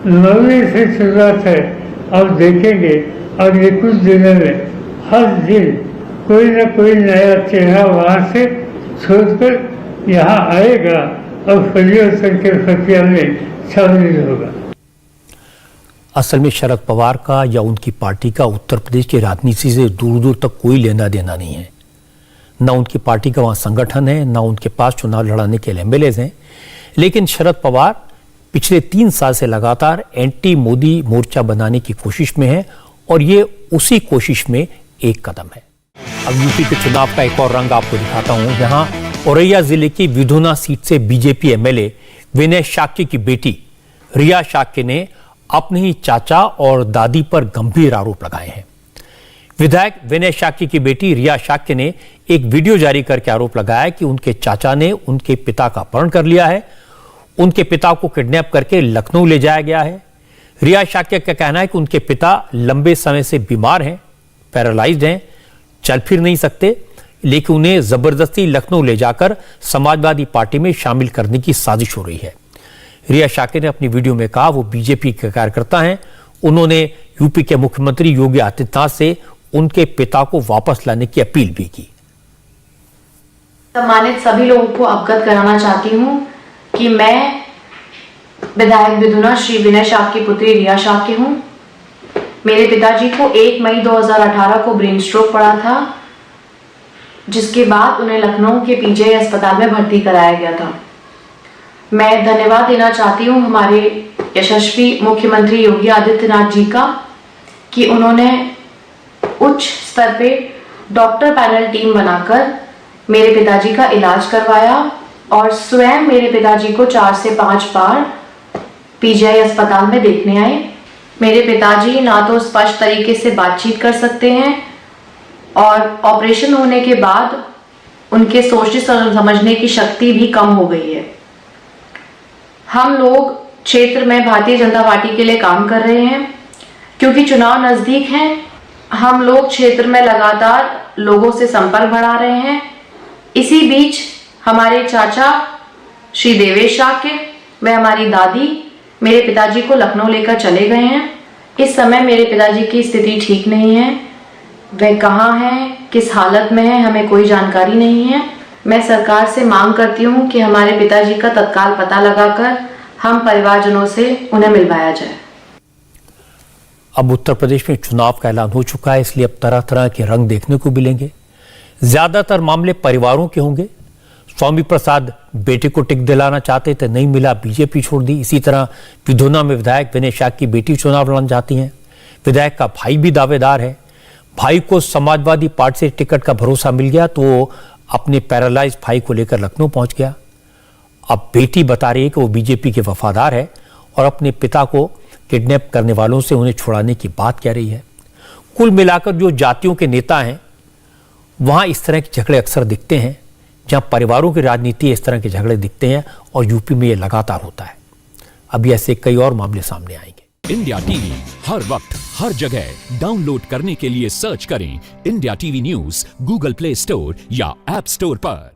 9 से शुरुआत है, आप देखेंगे और ये कुछ दिनों में हर दिन कोई ना कोई नया चेहरा वहाँ से छोड़कर यहाँ आएगा और परिवर्तन के प्रक्रिया में शामिल होगा। असल में शरद पवार का या उनकी पार्टी का उत्तर प्रदेश की राजनीति से दूर दूर तक कोई लेना देना नहीं है। ना उनकी पार्टी का वहाँ संगठन है, ना उनके पास चुनाव लड़ाने के लिए एमएलएज हैं। लेकिन शरद पवार पिछले 3 साल से लगातार एंटी मोदी मोर्चा बनाने की कोशिश में है, और ये उसी कोशिश में एक कदम है। अब यूपी के चुनाव का एक और रंग आपको दिखाता हूं। यहां औरैया जिले की विधुना सीट से बीजेपी एमएलए विनय शाक्य की बेटी रिया शाक्य ने अपने ही चाचा और दादी पर गंभीर आरोप लगाए हैं। विधायक विनय शाक्य की बेटी रिया शाक्य ने एक वीडियो जारी करके आरोप लगाया कि उनके चाचा ने उनके पिता का अपहरण कर लिया है, उनके पिता को किडनैप करके लखनऊ ले जाया गया है। रिया शाक्य का कहना है कि उनके पिता लंबे समय से बीमार हैं, पैरालाइज्ड हैं, चल फिर नहीं सकते, लेकिन उन्हें जबरदस्ती लखनऊ ले जाकर समाजवादी पार्टी में शामिल करने की साजिश हो रही है। रिया शाक्य ने अपनी वीडियो में कहा वो बीजेपी के कार्यकर्ता हैं। उन्होंने यूपी के मुख्यमंत्री योगी आदित्यनाथ से उनके पिता को वापस लाने की अपील भी की। सम्मानित सभी लोगों को अवगत कराना चाहती हूं कि मैं विधायक विधुना श्री विनय शाक्य की पुत्री रिया शाक्य हूं। मेरे पिताजी को 1 मई 2018 को ब्रेन स्ट्रोक पड़ा था, जिसके बाद उन्हें लखनऊ के पीजीआई अस्पताल में भर्ती कराया गया था। मैं धन्यवाद देना चाहती हूं हमारे यशस्वी मुख्यमंत्री योगी आदित्यनाथ जी का कि उन्होंने उच्च स्तर पे डॉक्टर पैनल टीम बनाकर मेरे पिताजी का इलाज करवाया और स्वयं मेरे पिताजी को 4 से 5 बार पीजीआई अस्पताल में देखने आए। मेरे पिताजी ना तो स्पष्ट तरीके से बातचीत कर सकते हैं, और ऑपरेशन होने के बाद उनके सोचने समझने की शक्ति भी कम हो गई है। हम लोग क्षेत्र में भारतीय जनता पार्टी के लिए काम कर रहे हैं, क्योंकि चुनाव नजदीक हैं। हम लोग क्षेत्र में लगातार लोगों से संपर्क बढ़ा रहे हैं। इसी बीच हमारे चाचा श्री देवेश शाक्य व हमारी दादी मेरे पिताजी को लखनऊ लेकर चले गए हैं। इस समय मेरे पिताजी की स्थिति ठीक नहीं है। वह कहाँ हैं, किस हालत में है, हमें कोई जानकारी नहीं है। मैं सरकार से मांग करती हूँ कि हमारे पिताजी का तत्काल पता लगाकर हम परिवारजनों से उन्हें मिलवाया जाए। अब उत्तर प्रदेश में चुनाव का ऐलान हो चुका है, इसलिए अब तरह तरह के रंग देखने को मिलेंगे। ज्यादातर मामले परिवारों के होंगे। स्वामी प्रसाद बेटे को टिकट दिलाना चाहते थे, नहीं मिला, बीजेपी छोड़ दी। इसी तरह विधुना में विधायक विनय शाक्य की बेटी चुनाव लड़ना चाहती हैं। विधायक का भाई भी दावेदार है। भाई को समाजवादी पार्टी से टिकट का भरोसा मिल गया तो वो अपने पैरालाइज भाई को लेकर लखनऊ पहुंच गया। अब बेटी बता रही है कि वो बीजेपी के वफादार है और अपने पिता को किडनैप करने वालों से उन्हें छुड़ाने की बात कह रही है। कुल मिलाकर जो जातियों के नेता हैं वहां इस तरह के झगड़े अक्सर दिखते हैं। जहां परिवारों की राजनीति इस तरह के झगड़े दिखते हैं, और यूपी में ये लगातार होता है। अभी ऐसे कई और मामले सामने आएंगे। इंडिया टीवी हर वक्त हर जगह डाउनलोड करने के लिए सर्च करें India TV news Google play store या ऐप स्टोर पर।